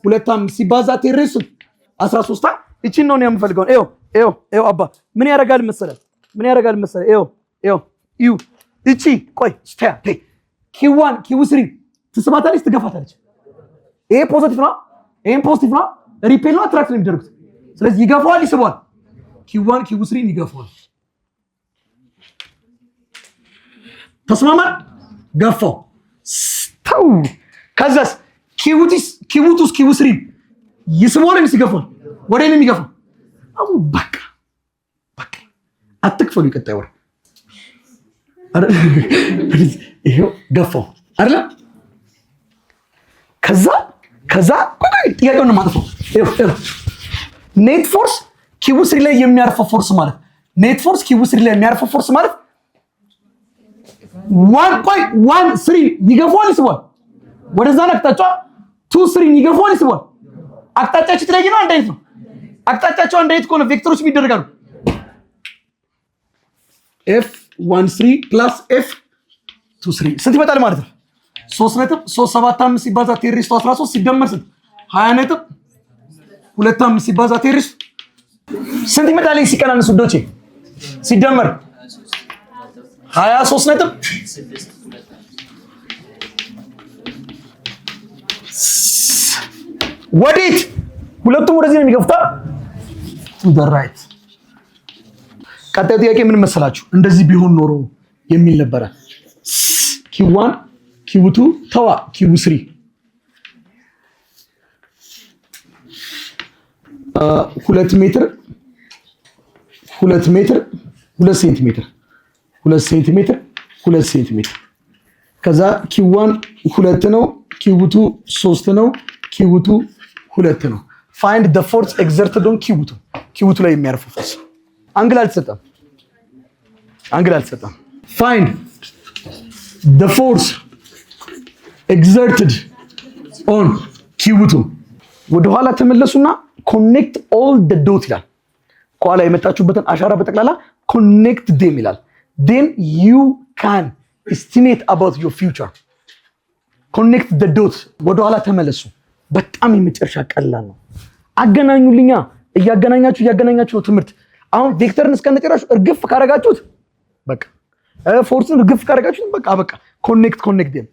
2 5 ሲባዛ ቴሬስ 13 እቺን ነው የምፈልገው። ኤው አባ ምን ያደርጋል መሰለህ? ኤው እቺ ቆይ ስታይ ኪዋን ኪው3 ትስባታለች ትገፋታለች። ይሄ ፖዚቲቭ ነው፣ ይሄም ፖዚቲቭ ነው። ሪፔል ነው አትራክት ነው የሚደረጉት። ስለዚህ ይገፋዋል፣ ይስባል። ኪዋን ኪው3 ይገፋዋል። ተስማማን? ገፋው ተው። ከዛስ ኪውቱስ ኪው3 ይስባል ወይስ ይገፋዋል? ወደ እኔ የሚገፋው አው በቃ አትክፈሉ። ይቀጣይ ወር ይሄው ገፋው አይደል? ከዛ ጥያቄውን ነው ማጥፋው። ኔት ፎርስ ኪው3 ላይ የሚያርፈው ፎርስ ማለት ዋን 3 ይገፋዋል ይስባል። ወደዛ አቅጣጫ 2 3 ይገፋዋል ይስባል። አቅጣጫቸው የተለያየ ነው? አንድ አይነት ነው። አቅጣጫቸው አንድ አይነት ከሆነ ቬክተሮች ይደረጋሉ። F13 plus F23 ስንት ይመጣል ማለት ነው? 3.375 ሲባዛ ቴሬስ 13 ሲደመር ስንት? 20.25 ሲባዛ ቴሬስ ስንት ይመጣል? ሲቀናነሱ ዶቼ ሲደመር 23 ነጥብ ወዴት? ሁለቱም ወደዚህ ነው የሚገፉት። to the right። ቀጣዩ ጥያቄ ምን መሰላችሁ? እንደዚህ ቢሆን ኖሮ የሚል ነበረ። ኪው1 ኪው2 ተዋ ኪው3 2 ሜትር 2 ሴንቲሜትር 2 ሴንቲሜትር ከዛ ኪው1 2 ነው፣ ኪው2 3 ነው፣ ኪው2 2 ነው። ፋይንድ the force exerted on ኪው2 ላይ የሚያርፈው ፎርስ። አንግል አልተሰጠም። ፋይንድ the force exerted on ኪው2። ወደ ኋላ ተመለሱና connect all the dot ይላል። ከኋላ የመጣችሁበትን አሻራ በጠቅላላ connect them ይላል። then you can estimate about your future። connect the dots። ወደ ኋላ ተመለሱ። በጣም የመጨረሻ ቀላል ነው። አገናኙልኛ። እያገናኛችሁ ነው ትምህርት። አሁን ቬክተርን እስከነጨራሹ እርግፍ ካረጋችሁት በቃ ፎርስን እርግፍ ካረጋችሁት በቃ ኮኔክት them።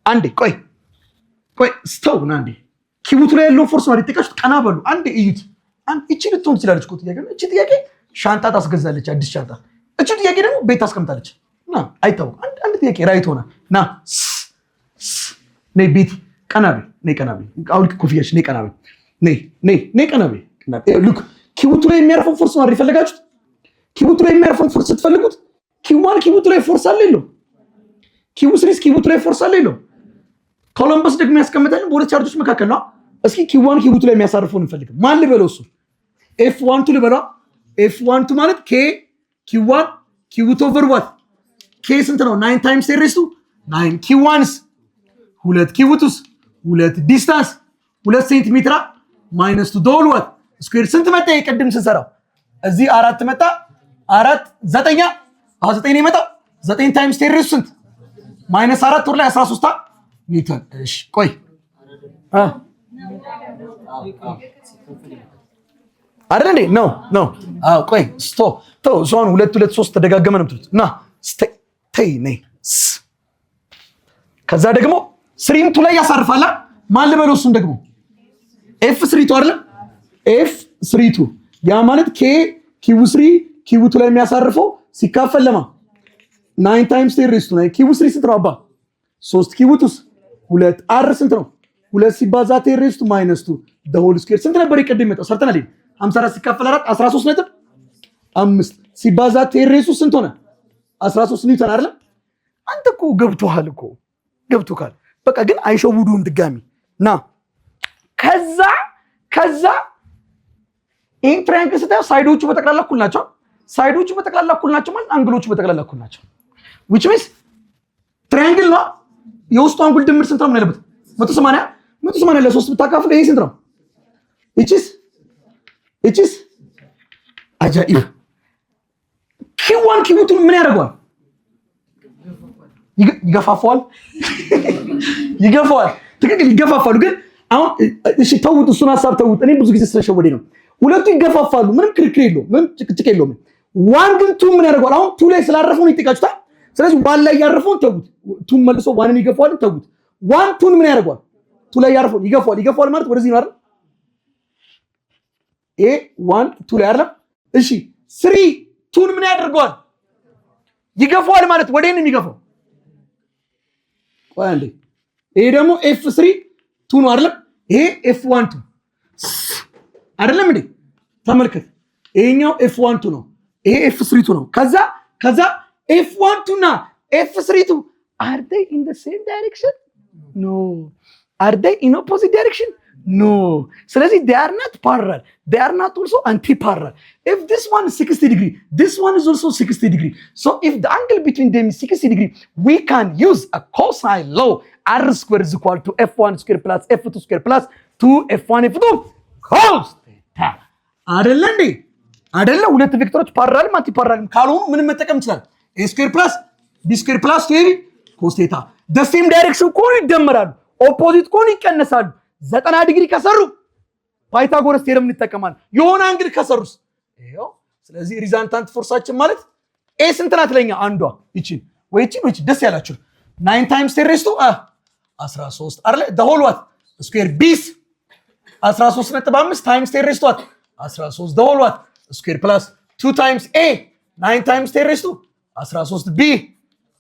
አንዴ ቆይ ስቶው አንዴ ኪቡቱ ላይ ያለው ፎርስ ማለት ተቀሽት ቀና በሉ። አንዴ እዩት። እቺ ልትሆን ትችላለች እኮ ጥያቄ ነው። እቺ ጥያቄ ሻንጣ ታስገዛለች፣ አዲስ ሻንጣ። እቺ ጥያቄ ደግሞ ቤት ታስቀምጣለች። አይታወቅም። አንድ ጥያቄ ራይት ሆና ነይ ቤት ቀናቤ አውልቅ ኮፍያሽ ነይ ቀናቤ ነይ ቀናቤ ሉክ ኪቡቱ ላይ የሚያርፈው ፎርስ ማለት ይፈልጋችሁት። ኪቡቱ ላይ የሚያርፈው ፎርስ ስትፈልጉት ኪው1 ኪቡቱ ላይ ፎርስ አለ የለው? ኪው3 ኪቡቱ ላይ ፎርስ አለ የለው? ኮሎምበስ ደግሞ ያስቀምጠልን በሁለት ቻርጆች መካከል ነው። እስኪ ኪው1 ኪቡቱ ላይ የሚያሳርፈውን እንፈልግ። ማን ልበለው? እሱ F12 ልበለው። F12 ማለት K ኪው1 ኪቡቱ ኦቨር ዋት? K ስንት ነው? 9 ታይምስ 10⁹ ኪው1ስ 2 ኪቡቱስ 2 ዲስታንስ 2 ሴንቲሜትር ማይነስ 2 ዶል ዋት ስኩዌር ስንት መጣ? የቀድም ስንሰራው እዚህ 4 መጣ። 4 9 9 ነው የመጣው። 9 ታይምስ 10⁻³ ስንት? ማይነስ 4 ወር ላይ 13 ኒውተን። እሺ ቆይ አይደል እንዴ? ነው አዎ ቆይ ስቶ ዞን 2 2 3 ተደጋገመ ነው የምትሉት። እና ተይ ነይ ከዛ ደግሞ 3 ላይ ያሳርፋላ። ማን ልበለው? እሱን ደግሞ F32 አይደል? F32 ያ ማለት K ኪው3 ኪው2 ላይ የሚያሳርፈው ሲካፈል ለማ 9 ታይምስ 10⁻⁹ ኪው3 ስንት ነው አባ? 3 ኪው2ስ 2 R ስንት ነው? 2 ሲባዛ 10⁻⁻² the whole square ስንት ነበር? ይቀድም መጣው ሰርተናል። 54 ሲካፈል 4 13.5 ሲባዛ 10⁻³ ስንት ሆነ? 13 ኒውተን አይደል? አንተ እኮ ገብቶሃል። በቃ ግን አይሸውዱም ድጋሚ ና ከዛ ይሄን ትራያንግል ስታዩ ሳይዶቹ በጠቅላላ እኩል ናቸው። ማለት አንግሎቹ በጠቅላላ እኩል ናቸው። which means ትራያንግል ነው። የውስጡ አንግል ድምር ስንት ነው ያለበት? 180 ለ3 ብታካፍል ይሄ ስንት ነው? እቺስ አጃኢብ ኪው1 ኪው2 ምን ያደርገዋል? ይገፋፈዋል። ትክክል ይገፋፋሉ። ግን አሁን እሺ ተውት፣ እሱን ሐሳብ ተውት። እኔ ብዙ ጊዜ ስለሸወደኝ ነው። ሁለቱ ይገፋፋሉ፣ ምንም ክርክር የለውም፣ ምንም ጭቅጭቅ የለውም። ዋን ግን ቱ ምን ያደርገዋል? አሁን ቱ ላይ ስላረፈው ነው ይጠቃችሁታል። ስለዚህ ዋን ላይ ያረፈውን ተውት፣ ቱ መልሶ ዋንን ይገፋዋል፣ ተውት። ዋን ቱን ምን ያደርገዋል? ቱ ላይ ያረፈውን ይገፋዋል። ይገፋዋል ማለት ወደዚህ ነው አይደል? ኤ ዋን ቱ ላይ አይደል? እሺ ስሪ ቱን ምን ያደርገዋል? ይገፋዋል ማለት ወዴት ነው የሚገፋው? ቆይ አንዴ፣ ይሄ ደግሞ ኤፍ ስሪ ቱ ነው አይደል? ይሄ ኤፍ ዋን ቱ አይደለም እንዴ? ተመልከት፣ ይሄኛው ኤፍ ዋን ቱ ነው፣ ይሄ ኤፍ ስሪ ቱ ነው። ከዛ ኤፍ ዋን ቱ እና ኤፍ ስሪ ቱ are they in the same direction? No. Are they in opposite direction? No. ስለዚህ they are not parallel. They are not also anti-parallel. If this one is 60 degree, this one is also 60 degree. So if the angle between them is 60 degree, we can use a cosine law. R square is equal to F1 square plus F2 square plus 2F1 F2 cos theta. አይደለ? ሁለት ቬክተሮች ፓራል ማንቲ ፓራል ካልሆኑ ምንም መጠቀም ይችላል። A square plus B square plus 2 cos theta. the same direction ኮን ይደመራሉ፣ ኦፖዚት ኮን ይቀነሳሉ። 90 ዲግሪ ከሰሩ ፓይታጎረስ ቴረም እንጠቀማለን። የሆነ አንግል ከሰሩስ ይሄው። ስለዚህ ሪዛልታንት ፎርሳችን ማለት ኤ ስንት ናት ለኛ? አንዷ ይቺን ወይ ደስ ያላችሁ 9 times 10 raised to 13 አይደል? the whole what square b 13.5 times 10 raised to 13 the whole what square plus 2 times a 9 times 10 raised to 13 b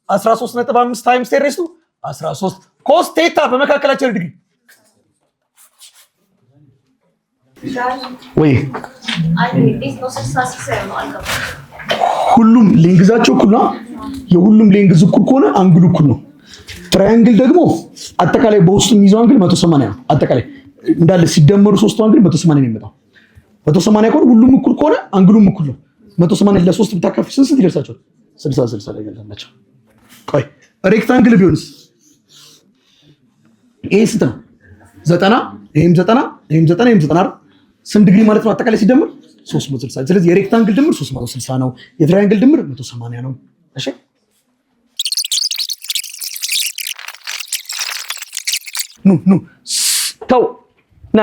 13.5 times 10 raised to 13 cos theta በመካከላቸው ዲግሪ ወይ ሁሉም ሌንግዛቸው እኩል ነው። የሁሉም ሌንግዝ እኩል ከሆነ አንግሉ እኩል ነው። ትራያንግል ደግሞ አጠቃላይ በውስጡ የሚይዘው አንግል 180 ነው። አጠቃላይ እንዳለ ሲደመሩ ሶስቱ አንግል 180 ነው የሚመጣው። 180 ከሆነ ሁሉም እኩል ከሆነ አንግሉም እኩል ነው። 180 ለ3 ብታካፍል ስንት ይደርሳቸዋል? 60 ላይ ገለናቸው። ቆይ ሬክታንግል ቢሆንስ ይሄ ስንት ነው? 90 ይሄም 90 ይሄም 90 ይሄም 90 ስንት ዲግሪ ማለት ነው? አጠቃላይ ሲደመር 360። ስለዚህ የሬክታንግል ድምር 360 ነው፣ የትራያንግል ድምር 180 ነው። እሺ ኑ ተው ና።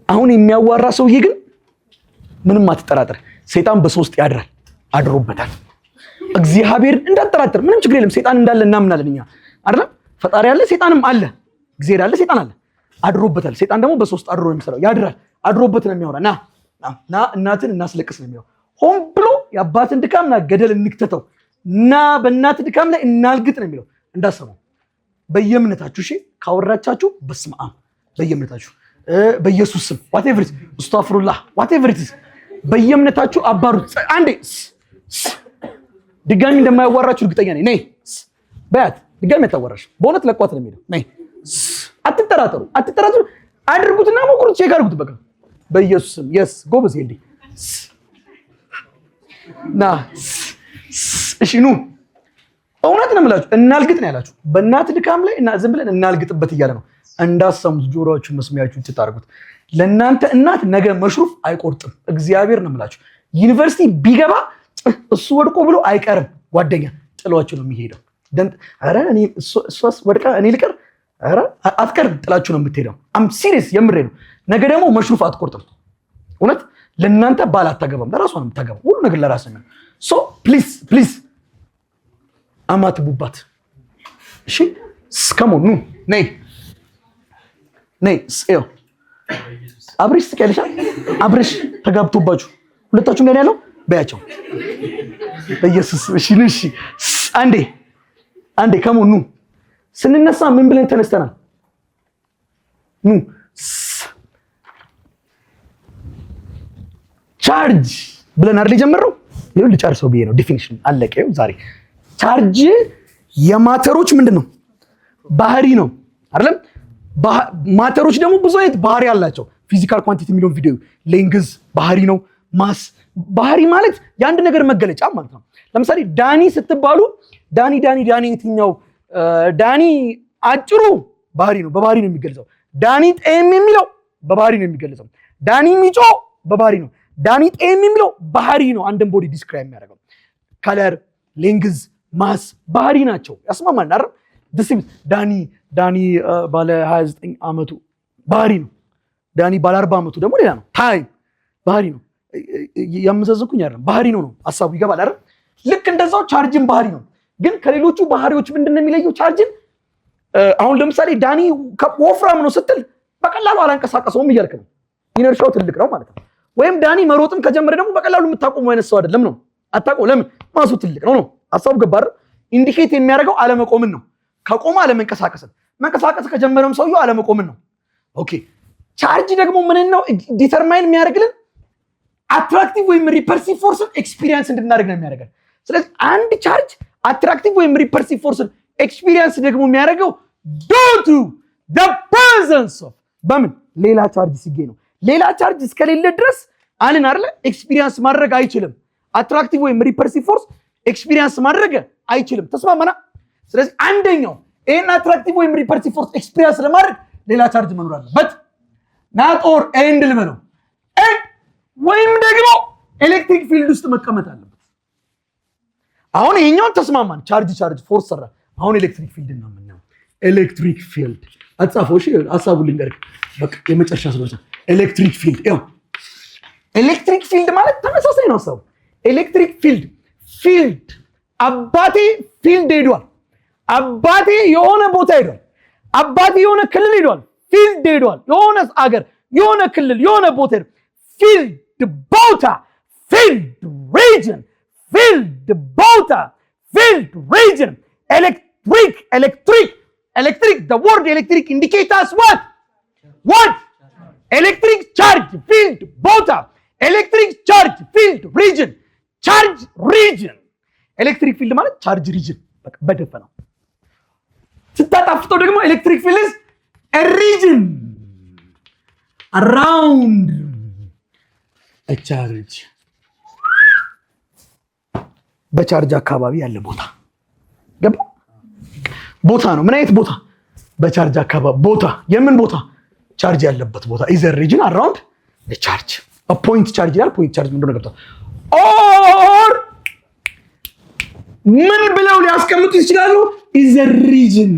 አሁን የሚያዋራ ሰውዬ ግን ምንም አትጠራጠር፣ ሰይጣን በሶስት ያድራል፣ አድሮበታል። እግዚአብሔር እንዳትጠራጠር፣ ምንም ችግር የለም። ሰይጣን እንዳለ እናምናለን እኛ አይደል? ፈጣሪ አለ፣ ሰይጣንም አለ። እግዚአብሔር አለ፣ ሰይጣን አለ፣ አድሮበታል። ሰይጣን ደግሞ በሶስት አድሮ ነው የሚሰራው፣ ያድራል። አድሮበት ነው የሚያወራ። ና እናትን እናስለቅስ ነው የሚያወራ። ሆን ብሎ የአባትን ድካም ና ገደል እንክተተው፣ እና በእናት ድካም ላይ እናልግጥ ነው የሚለው። እንዳሰበው በየእምነታችሁ እሺ፣ ካወራቻችሁ በስመ አብ በየእምነታችሁ በኢየሱስ ስም whatever it is አስታፍሩላህ whatever it is በየእምነታችሁ አባሩት። አንዴ ድጋሚ እንደማያዋራችሁ እርግጠኛ ነኝ። ነይ በያት፣ ድጋሚ አታዋራሽ። በእውነት ለቋት ነው የሚለው። ነይ አትጠራጠሩ፣ አድርጉትና ሞክሩት፣ ቼክ አድርጉት። በቃ በኢየሱስ ስም yes ጎበዝ ሄዲ ና። እሺ ኑ፣ እውነት ነው የምላችሁ፣ እናልግጥ ነው ያላችሁ። በእናት ድካም ላይ እና ዝም ብለን እናልግጥበት እያለ ነው። እንዳሰሙት ጆሮአችሁ መስሚያችሁ ትታርጉት። ለእናንተ እናት ነገ መሽሩፍ አይቆርጥም። እግዚአብሔር ነው የምላችሁ። ዩኒቨርሲቲ ቢገባ እሱ ወድቆ ብሎ አይቀርም። ጓደኛ ጥሏችሁ ነው የሚሄደው። ኧረ እሷስ ወድቃ እኔ ልቀር፣ ኧረ አትቀርም፣ ጥላችሁ ነው የምትሄደው። አም ሲሪየስ የምሬ ነው። ነገ ደግሞ መሽሩፍ አትቆርጥም። እውነት ለእናንተ ባል አታገባም፣ ለራሷ ነው የምታገባው። ሁሉ ነገር ለራስ ነው። ሶ ፕሊዝ አማትቡባት። እሺ ከሞን ኑ ነይ ስኤው አብሬሽ ትቀልሻ። አብሬሽ ተጋብቶባችሁ ሁለታችሁም ጋር ያለው በያቸው በኢየሱስ። እሺ አንዴ ከሞን ኑ። ስንነሳ ምን ብለን ተነስተናል? ኑ ቻርጅ ብለን አይደል የጀመረው? ይኸው ልጨርሰው ብዬ ነው። ዲፊኒሽን አለቀ። ይኸው ዛሬ ቻርጅ የማተሮች ምንድን ነው? ባህሪ ነው አይደለም? ማተሮች ደግሞ ብዙ አይነት ባህሪ አላቸው። ፊዚካል ኳንቲቲ የሚለውን ቪዲዮ ሌንግዝ ባህሪ ነው። ማስ ባህሪ ማለት የአንድ ነገር መገለጫ ማለት ነው። ለምሳሌ ዳኒ ስትባሉ ዳኒ የትኛው ዳኒ? አጭሩ ባህሪ ነው፣ በባህሪ ነው የሚገለጸው። ዳኒ ጤም የሚለው በባህሪ ነው የሚገለጸው። ዳኒ ሚጮ በባህሪ ነው። ዳኒ ጤም የሚለው ባህሪ ነው፣ አንድን ቦዲ ዲስክራይብ የሚያደርገው። ከለር፣ ሌንግዝ፣ ማስ ባህሪ ናቸው። ያስማማል አይደል? ዳኒ ዳኒ ባለ 29 ዓመቱ ባህሪ ነው። ዳኒ ባለ 40 ዓመቱ ደግሞ ሌላ ነው። ታይም ባህሪ ነው። ያመዛዘንኩኝ አይደለም፣ ባህሪ ነው ሐሳቡ ይገባል አይደል? ልክ እንደዛው ቻርጅን ባህሪ ነው። ግን ከሌሎቹ ባህሪዎች ምንድነው የሚለየው ቻርጅን? አሁን ለምሳሌ ዳኒ ወፍራም ነው ስትል በቀላሉ አላንቀሳቀሰውም እያልክ ነው። ኢነርሻው ትልቅ ነው ማለት ነው። ወይም ዳኒ መሮጥም ከጀመረ ደግሞ በቀላሉ የምታቆመው አይነት ሰው አይደለም ነው። አታቆም። ለምን? ማሱ ትልቅ ነው። ሐሳቡ ገባር? ኢንዲኬት የሚያደርገው አለመቆምን ነው። ከቆመ አለመንቀሳቀስን፣ መንቀሳቀስ ከጀመረም ሰውየው አለመቆምን ነው። ኦኬ። ቻርጅ ደግሞ ምን ነው ዲተርማይን የሚያደርግልን? አትራክቲቭ ወይም ሪፐርሲቭ ፎርስን ኤክስፒሪየንስ እንድናደርግ ነው የሚያደርገን። ስለዚህ አንድ ቻርጅ አትራክቲቭ ወይም ሪፐርሲቭ ፎርስን ኤክስፒሪየንስ ደግሞ የሚያደርገው due to the presence of በምን ሌላ ቻርጅ ሲገኝ ነው። ሌላ ቻርጅ እስከሌለ ድረስ አልን አይደለ ኤክስፒሪየንስ ማድረግ አይችልም። አትራክቲቭ ወይም ሪፐርሲቭ ፎርስ ኤክስፒሪየንስ ማድረግ አይችልም። ተስማማና? ስለዚህ አንደኛው ይሄን አትራክቲቭ ወይም ሪፐርሲቭ ፎርስ ኤክስፒሪየንስ ለማድረግ ሌላ ቻርጅ መኖር አለበት። ናት ኦር ኤንድ ልበለው ወይም ደግሞ ኤሌክትሪክ ፊልድ ውስጥ መቀመጥ አለበት። አሁን ይሄኛውን ተስማማን። ቻርጅ ፎርስ ሰራ። አሁን ኤሌክትሪክ ፊልድ ነው የምናየው። ኤሌክትሪክ ፊልድ አጻፈው። እሺ ሐሳቡ ልንገርህ። በቃ የመጨረሻ ስለሆነ ኤሌክትሪክ ፊልድ ያው ኤሌክትሪክ ፊልድ ማለት ተመሳሳይ ነው ሐሳቡ። ኤሌክትሪክ ፊልድ አባቴ ፊልድ ሄዷል። አባቴ የሆነ ቦታ ሄዷል። አባቴ የሆነ ክልል ሄዷል። ፊልድ ሄዷል። የሆነ አገር፣ የሆነ ክልል፣ የሆነ ቦታ ሄዷል። ፊልድ ቦታ፣ ፊልድ ሪጅን፣ ፊልድ ቦታ፣ ፊልድ ሪጅን። ኤሌክትሪክ the word electric indicates us what electric charge field ቦታ electric charge field region charge region electric field ማለት charge region በደፈናው ስታጣፍጠው ደግሞ electric field is a region around a charge በቻርጅ አካባቢ ያለ ቦታ ገባ ቦታ ነው። ምን አይነት ቦታ? በቻርጅ አካባቢ ቦታ። የምን ቦታ? ቻርጅ ያለበት ቦታ is a region around a charge a point charge ይላል። point charge ምንድነው ገብቷል? or ምን ብለው ሊያስቀምጡ ይችላሉ? is a region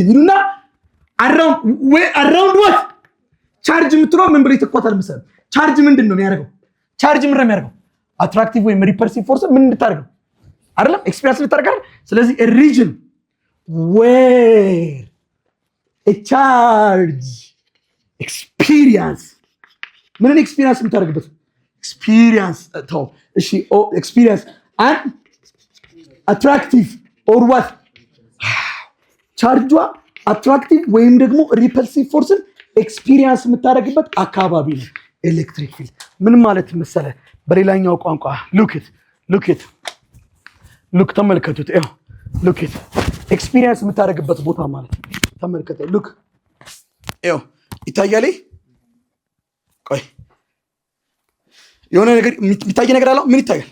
ይሉና around what ቻርጅ የምትለው ምን ብለው ይተኳታል መሰለህ? ቻርጅ ምንድን ነው የሚያደርገው? ቻርጅ ምን ነው የሚያደርገው? አትራክቲቭ ወይም ሪፐርሲቭ ፎርስ ምን እንድታደርገው አይደለም ኤክስፒሪየንስ እንድታደርገው። ስለዚህ a region where a charge experience ምን ኤክስፒሪየንስ የምታደርግበት ኤክስፒሪየንስ ተው እሺ ኤክስፒሪየንስ and attractive or what ቻርጇ አትራክቲቭ ወይም ደግሞ ሪፐልሲቭ ፎርስን ኤክስፒሪየንስ የምታደርግበት አካባቢ ነው ኤሌክትሪክ ፊልድ። ምን ማለት መሰለህ? በሌላኛው ቋንቋ ሉክ ተመልከቱት። ይኸው ሉክ ኤክስፒሪየንስ የምታደርግበት ቦታ ማለት ተመልከተው። ሉክ ይኸው ይታያል። ቆይ የሆነ ነገር የሚታይ ነገር አለው። ምን ይታያል?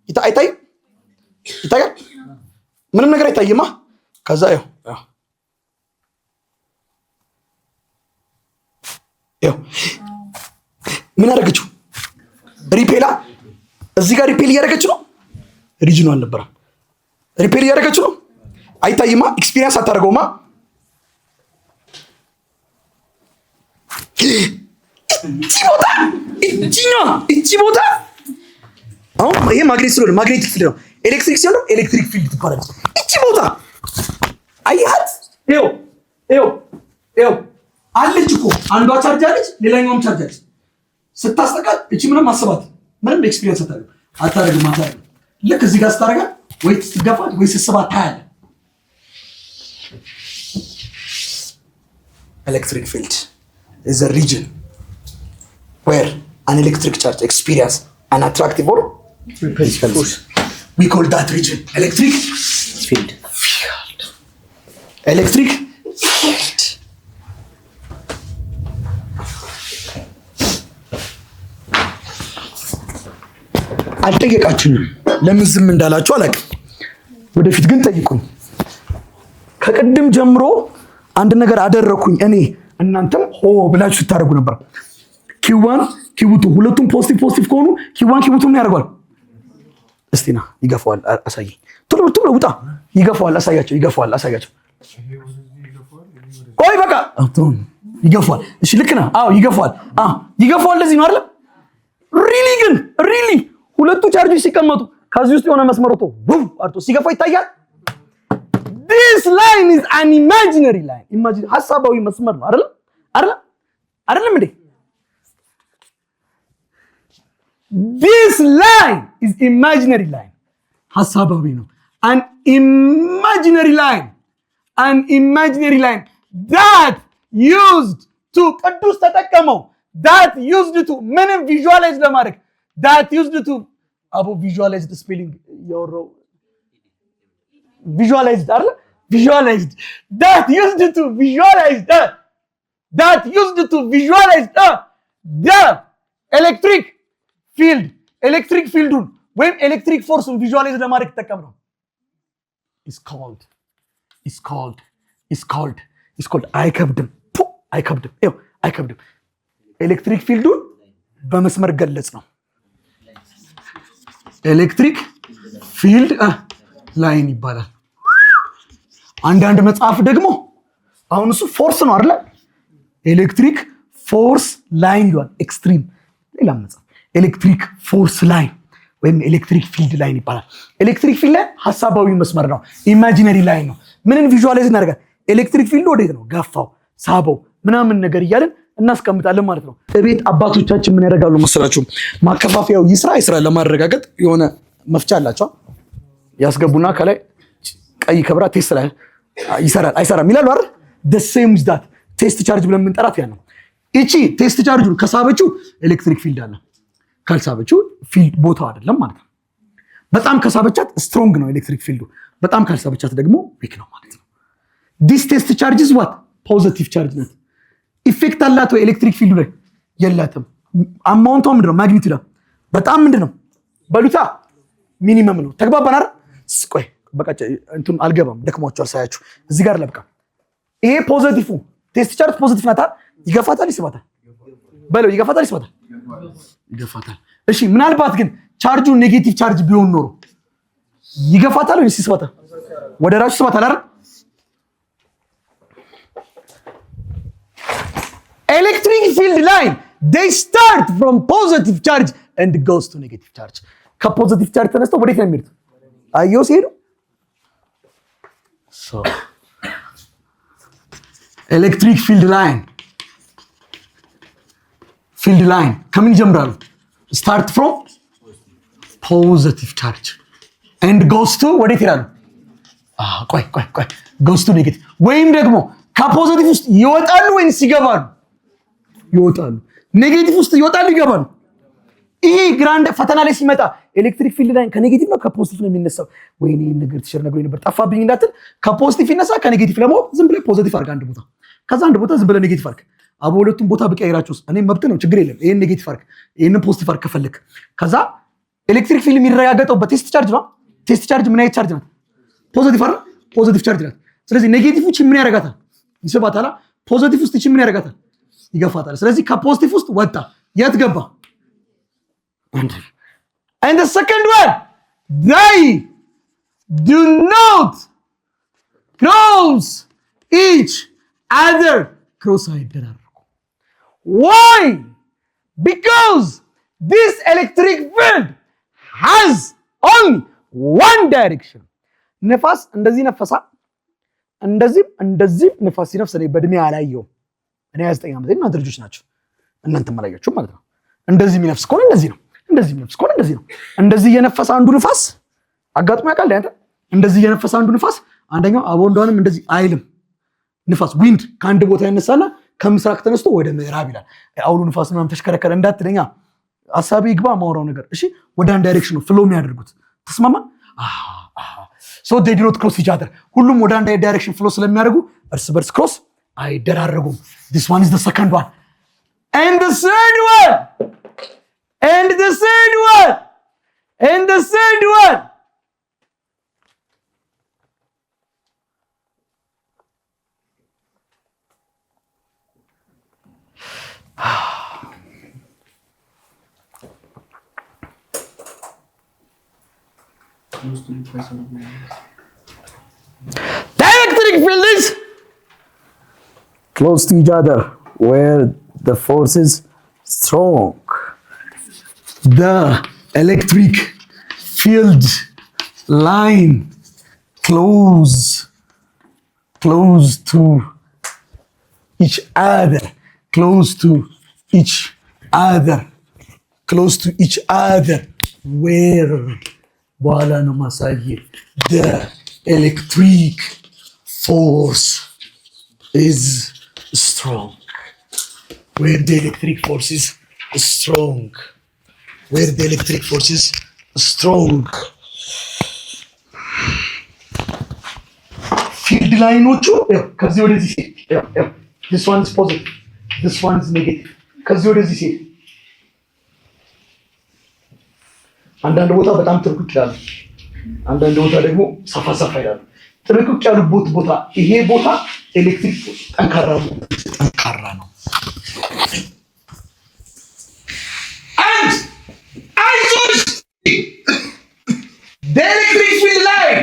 አይታይም? ይታያል? ምንም ነገር አይታይማ። ከዛ ይኸው ምን አደረገችው? ሪፔላ እዚህ ጋር ሪፔል እያደረገች ነው። ሪጅኑ አልነበረም። ሪፔል እያደረገች ነው። አይታይማ። ኤክስፒሪየንስ አታደርገውማ። እቺ ቦታ አሁን ይሄ ማግኔት ስለሆነ ማግኔቲክ ፊልድ ነው። ኤሌክትሪክ ሲሆን ኤሌክትሪክ ፊልድ ትባላለች። እቺ ቦታ አያት። ይኸው አለች እኮ አንዷ ቻርጅ አለች፣ ሌላኛውም ቻርጅ አለች። ስታስተካክል እቺ ምንም አስባት ምንም ኤክስፒሪየንስ አታደርግም። ልክ እዚህ ጋር ስታደርጋት ወይ ስትገፋት ወይ ስትስባት ታያለህ። Electric field is a region where an electric charge experience an attractive or repulsive force. We call that region electric field. Electric field. አልጠየቃችሁም። ለምን ዝም እንዳላችሁ አላውቅም። ወደፊት ግን ጠይቁኝ። ከቅድም ጀምሮ አንድ ነገር አደረኩኝ እኔ፣ እናንተም ሆ ብላችሁ ስታደርጉ ነበር። ኪዋን ኪውቱ ሁለቱም ፖዚቲቭ ከሆኑ ኪዋን ኪውቱ ምን ያደርጋል? እስቲ ና ይገፋዋል፣ አሳየኝ። ቶሎ ውጣ። ይገፋዋል፣ አሳያቸው። ቆይ በቃ አውቶን ይገፋል። እሺ ልክ ነህ። አዎ ይገፋል። ይገፋል። ለዚህ ነው አይደል? ሪሊ ሁለቱ ቻርጆች ሲቀመጡ ከዚህ ውስጥ የሆነ መስመር ወጥቶ ቡም አርቶ ሲገፋ ይታያል። this line is an imaginary line. imagine ሐሳባዊ መስመር ነው አይደለም እንዴ? this line is imaginary line. ሐሳባዊ ነው። an imaginary line that used to ቅዱስ ተጠቀመው that used to ምንም ቪዥዋላይዝ ለማድረግ that used to አቦ ቪዥዋላይዝድ ስፔሊንግ ያወራው visualized አይደል? visualized that used to visualize the electric field ወይም electric force visualize ለማድረግ ተጠቀም ነው is called አይከብድም ኤሌክትሪክ ፊልዱን በመስመር ገለጽ ነው ኤሌክትሪክ ፊልድ ላይን ይባላል። አንዳንድ መጽሐፍ ደግሞ አሁን እሱ ፎርስ ነው አይደል? ኤሌክትሪክ ፎርስ ላይን ይሏል። ኤክስትሪም ሌላ መጽሐፍ ኤሌክትሪክ ፎርስ ላይን ወይም ኤሌክትሪክ ፊልድ ላይን ይባላል። ኤሌክትሪክ ፊልድ ላይ ሐሳባዊ መስመር ነው፣ ኢማጂነሪ ላይን ነው። ምንን ቪዥዋላይዝ እናደርጋለን? ኤሌክትሪክ ፊልድ ወዴት ነው? ገፋው፣ ሳበው ምናምን ነገር እያልን እናስቀምጣለን ማለት ነው። ቤት አባቶቻችን ምን ያደርጋሉ መሰላችሁ? ማከፋፈያው ይስራ ለማረጋገጥ የሆነ መፍቻ አላቸው። ያስገቡና ከላይ ቀይ ከብራ ቴስት ላይ ይሰራል አይሰራም ይላሉ አይደል? the same is that ቴስት ቻርጅ ብለን የምንጠራት ያ ነው። እቺ ቴስት ቻርጁን ከሳበችው ኤሌክትሪክ ፊልድ አለ፣ ካልሳበችው ፊልድ ቦታው አይደለም ማለት ነው። በጣም ከሳበቻት ስትሮንግ ነው ኤሌክትሪክ ፊልዱ፣ በጣም ካልሳበቻት ደግሞ ዊክ ነው ማለት ነው። this test charge is what ፖዚቲቭ ቻርጅ ናት። ኢፌክት አላት ወይ ኤሌክትሪክ ፊልዱ ላይ? የላትም። አማውንቷ ምንድነው? ማግኒቲዩድ በጣም ምንድነው በሉታ ሚኒመም ነው። ተግባባን አይደል? ቆይ በቃ እንትን አልገባም፣ ደክሟቸዋል ሳያችሁ። እዚህ ጋር ለብቃ። ይሄ ፖዚቲቭ ቴስት ቻርጅ ፖዚቲቭ ናታ። ይገፋታል ይስባታል? በለው ይገፋታል ይስባታል? ይገፋታል። እሺ ምናልባት ግን ቻርጁ ኔጌቲቭ ቻርጅ ቢሆን ኖሮ ይገፋታል ወይስ ይስባታል? ወደ ራሱ ይስባታል አይደል? ኤሌክትሪክ ፊልድ ላይን they start from positive charge and goes to negative charge. ከፖዚቲቭ ቻርጅ ተነስተው ወዴት ነው የሚሄዱት? አየው ሲሄዱ ኤሌክትሪክ ፊልድ ላይን ከምን ይጀምራሉ? ስታርት ፍሮም ፖዚቲቭ ቻርጅ ኤንድ ጎስ ቱ ወዴት ይላሉ? ቆይ ጎስ ቱ ኔጌቲቭ። ወይም ደግሞ ከፖዚቲቭ ውስጥ ይወጣሉ ወይስ ይገባሉ? ይወጣሉ። ኔጌቲቭ ውስጥ ይወጣሉ ይገባሉ? ይሄ ግራንድ ፈተና ላይ ሲመጣ ኤሌክትሪክ ፊልድ ላይን ከኔጌቲቭ ነው ከፖዚቲቭ ነው የሚነሳው? ወይኔ ነገር ትሽር ነገር ነበር ጠፋብኝ እንዳትል፣ ከፖዚቲቭ ይነሳ ከኔጌቲቭ ለማወቅ ዝም ብለህ ፖዚቲቭ አድርግ አንድ ቦታ፣ ከዛ አንድ ቦታ ዝም ብለህ ኔጌቲቭ አድርግ። አቦ ሁለቱም ቦታ ብቀይራችሁስ እኔ መብት ነው ችግር የለም። ይሄን ኔጌቲቭ አድርግ ይሄንን ፖዚቲቭ አድርግ ከፈለክ። ከዛ ኤሌክትሪክ ፊልድ የሚረጋገጠው በቴስት ቻርጅ ነው። ቴስት ቻርጅ ምን አይነት ቻርጅ ናት? ፖዚቲቭ አይደል? ፖዚቲቭ ቻርጅ ናት። ስለዚህ ኔጌቲቭ ውጪ ምን ያደርጋታል? ይስባታል። ፖዚቲቭ ውስጥ ምን ያደርጋታል? ይገፋታል። ስለዚህ ከፖዚቲቭ ውስጥ ወጣ፣ የት ገባ? And the second one, they do not cross each other. Cross አይደራረጉ። Why? Because this electric field has only one direction. ነፋስ እንደዚህ ነፈሳ፣ እንደዚህ ነፋስ ሲነፍስ እኔ በእድሜ አላየሁም። እኔ 29 ዓመት እና ልጆች ናቸው፣ እናንተም አላያችሁም ማለት ነው። እንደዚህ የሚነፍስ ከሆነ እንደዚህ ነው፣ እንደዚህ የሚነፍስ ከሆነ እንደዚህ ነው። እንደዚህ እየነፈሰ አንዱ ንፋስ አጋጥሞ ያውቃል? ያንተ እንደዚህ እየነፈሰ አንዱ ንፋስ አንደኛው አቦ እንደሆነም እንደዚህ አይልም። ንፋስ ዊንድ ከአንድ ቦታ ያነሳና ከምስራቅ ተነስቶ ወደ ምዕራብ ይላል። አውሎ ንፋስ ምናምን ተሽከረከረ እንዳትለኛ፣ ሐሳቤ ይግባ ማውራው ነገር። እሺ ወደ አንድ ዳይሬክሽን ነው ፍሎ የሚያደርጉት። ተስማማ? so they do not cross each other። ሁሉም ወደ አንድ ዳይሬክሽን ፍሎ ስለሚያደርጉ እርስ በርስ ክሮስ አይደራረጉም። this one is the second one. And the third one. The electric electric field is close to each other where the force is strong. The electric field line close to each other, close to each other, close to each other where the electric force is strong. Where the electric force is strong. Where the electric force is strong. Field ላይኖቹ ከዚህ ወደዚህ ሲሄድ this one is positive, this one is negative. ከዚህ ወደዚህ ሲሄድ አንዳንድ ቦታ በጣም ጥርቅቅ ይላሉ፣ አንዳንድ ቦታ ደግሞ ሰፋ ሰፋ ይላሉ። ጥርቅቅ ያሉበት ቦታ ይሄ ቦታ ኤሌክትሪክ ጠንካራ ነው። And አይዞሽ the electric field line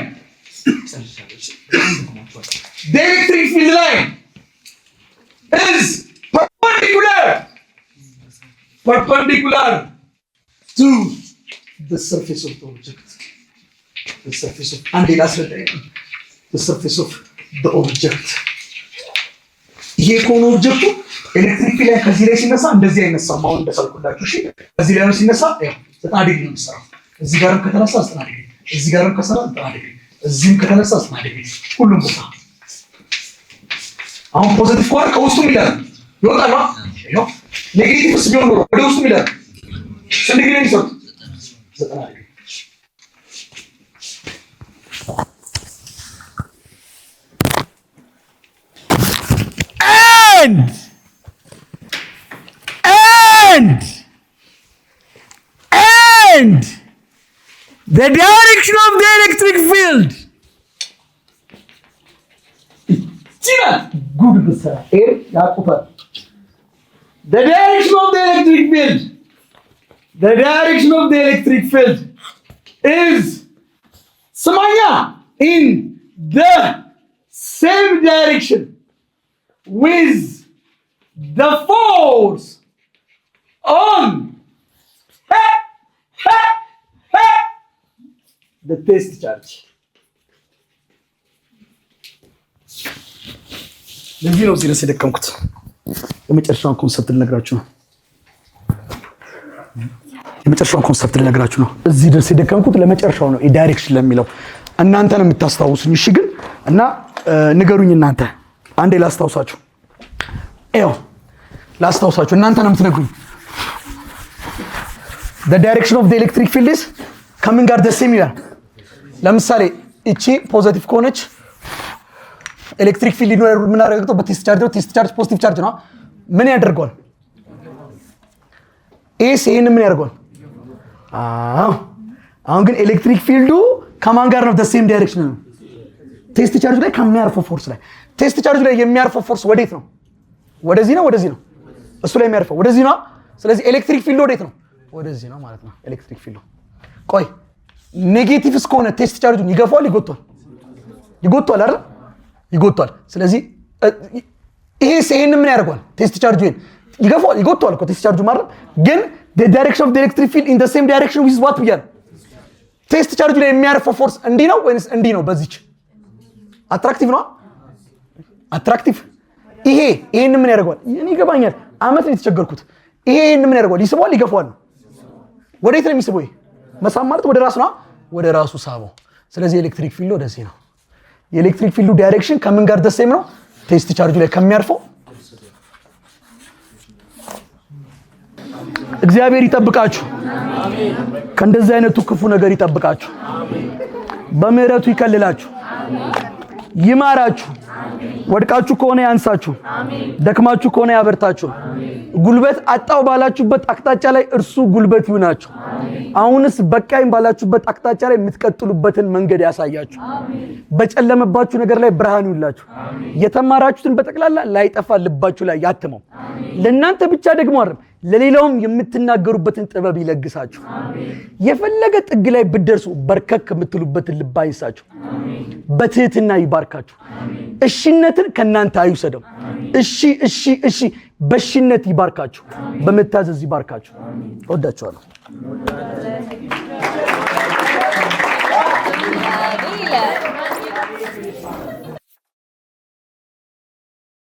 is perpendicular to the surface of the object. The surface of the object. ይሄ ከሆነ ኦብጀክቱ ኤሌክትሪክ ፊልድ ላይ ከዚህ ላይ ሲነሳ እንደዚህ አይነሳም። አሁን እንደሰልኩላችሁ እሺ፣ ከዚህ ላይ ሲነሳ 90 ዲግሪ ነው የሚሰራው። እዚህ ጋርም ከተነሳ 90 ዲግሪ፣ እዚህ ጋርም ከሰራ 90 ዲግሪ፣ እዚህም ከተነሳ 90 ዲግሪ፣ ሁሉም ቦታ። አሁን ፖዚቲቭ ከሆነ ከውስጡ ይላል ይወጣል ነው። ኔጌቲቭስ ቢሆን ኖሮ ወደ ውስጡ ይላል ስንት ዲግሪ ነው የሚሰሩት? 90 ዲግሪ። And the direction of the electric field. Good, sir. The direction of the electric field. The direction of the electric field is Samanya in the same direction with the force on the test charge. ለዚህ ነው እዚህ የደከምኩት። የመጨረሻውን ኮንሰፕት ልነግራችሁ ነው። እዚህ ድረስ የደከምኩት ለመጨረሻው ነው። ዳይሬክሽን ለሚለው እናንተ ነው የምታስታውሱኝ። እሺ ግን እና ንገሩኝ እናንተ። አንዴ ላስታውሳችሁ። እናንተ ነው የምትነግሩኝ። the direction of the electric field is coming at the same ይላል። ለምሳሌ እቺ ፖዚቲቭ ከሆነች ኤሌክትሪክ ፊልድ ነው የምናደርገው በቴስት ቻርጅ ፖዚቲቭ ቻርጅ ነው። ምን ያደርጋል? ይሄን ምን ያደርጋል? አሁን ግን ኤሌክትሪክ ፊልዱ ከማን ጋር ነው? the same direction ነው። ቴስት ቻርጅ ላይ ከሚያርፈው ፎርስ ላይ ቴስት ቻርጅ ላይ የሚያርፈው ፎርስ ወዴት ነው? ወደዚህ ነው። እሱ ላይ የሚያርፈው ወደዚህ ነው። ስለዚህ ኤሌክትሪክ ፊልዱ ወዴት ነው? ወደዚህ ነው ማለት ነው። ኤሌክትሪክ ፊልዱ ቆይ ኔጌቲቭ እስከሆነ ቴስት ቻርጁን ይገፋል አይደል? ይጎቷል። ስለዚህ ይሄን ምን ያደርጋል? ቴስት ቻርጁን ይጎቷል እኮ ቴስት ቻርጁ ማለት ግን the direction of the electric field in the same direction with what ብያለሁ። ቴስት ቻርጁ ላይ የሚያርፈው ፎርስ እንዲህ ነው ወይስ እንዲህ ነው? በዚች አትራክቲቭ ነው። ይሄን ምን ያደርጋል? እኔ ይገባኛል። አመት ነው የተቸገርኩት። ይሄን ምን ያደርጋል? ይስበዋል፣ ይገፋዋል። ወዴት ነው የሚስበው? መሳብ ማለት ወደ ራሱ ነው። ወደ ራሱ ሳበው። ስለዚህ ኤሌክትሪክ ፊልድ ወደዚህ ነው። የኤሌክትሪክ ፊልዱ ዳይሬክሽን ከምን ጋር ደሴም ነው? ቴስት ቻርጁ ላይ ከሚያርፈው። እግዚአብሔር ይጠብቃችሁ። ከእንደዚህ አይነቱ ክፉ ነገር ይጠብቃችሁ። በምህረቱ ይከልላችሁ፣ ይማራችሁ። ወድቃችሁ ከሆነ ያንሳችሁ፣ ደክማችሁ ከሆነ ያበርታችሁ። ጉልበት አጣው ባላችሁበት አቅጣጫ ላይ እርሱ ጉልበት ይሁናችሁ። አሁንስ በቃኝ ባላችሁበት አቅጣጫ ላይ የምትቀጥሉበትን መንገድ ያሳያችሁ። በጨለመባችሁ ነገር ላይ ብርሃን ይሁንላችሁ። የተማራችሁትን በጠቅላላ ላይጠፋ ልባችሁ ላይ ያትመው። ለእናንተ ብቻ ደግሞ አይደለም ለሌላውም የምትናገሩበትን ጥበብ ይለግሳችሁ። የፈለገ ጥግ ላይ ብትደርሱ በርከክ የምትሉበትን ልብ አይንሳችሁ። በትህትና ይባርካችሁ። እሺነትን ከናንተ አይውሰደው። እሺ በሽነት ይባርካችሁ። በመታዘዝ ይባርካችሁ። ወዳችኋለሁ። Nabila.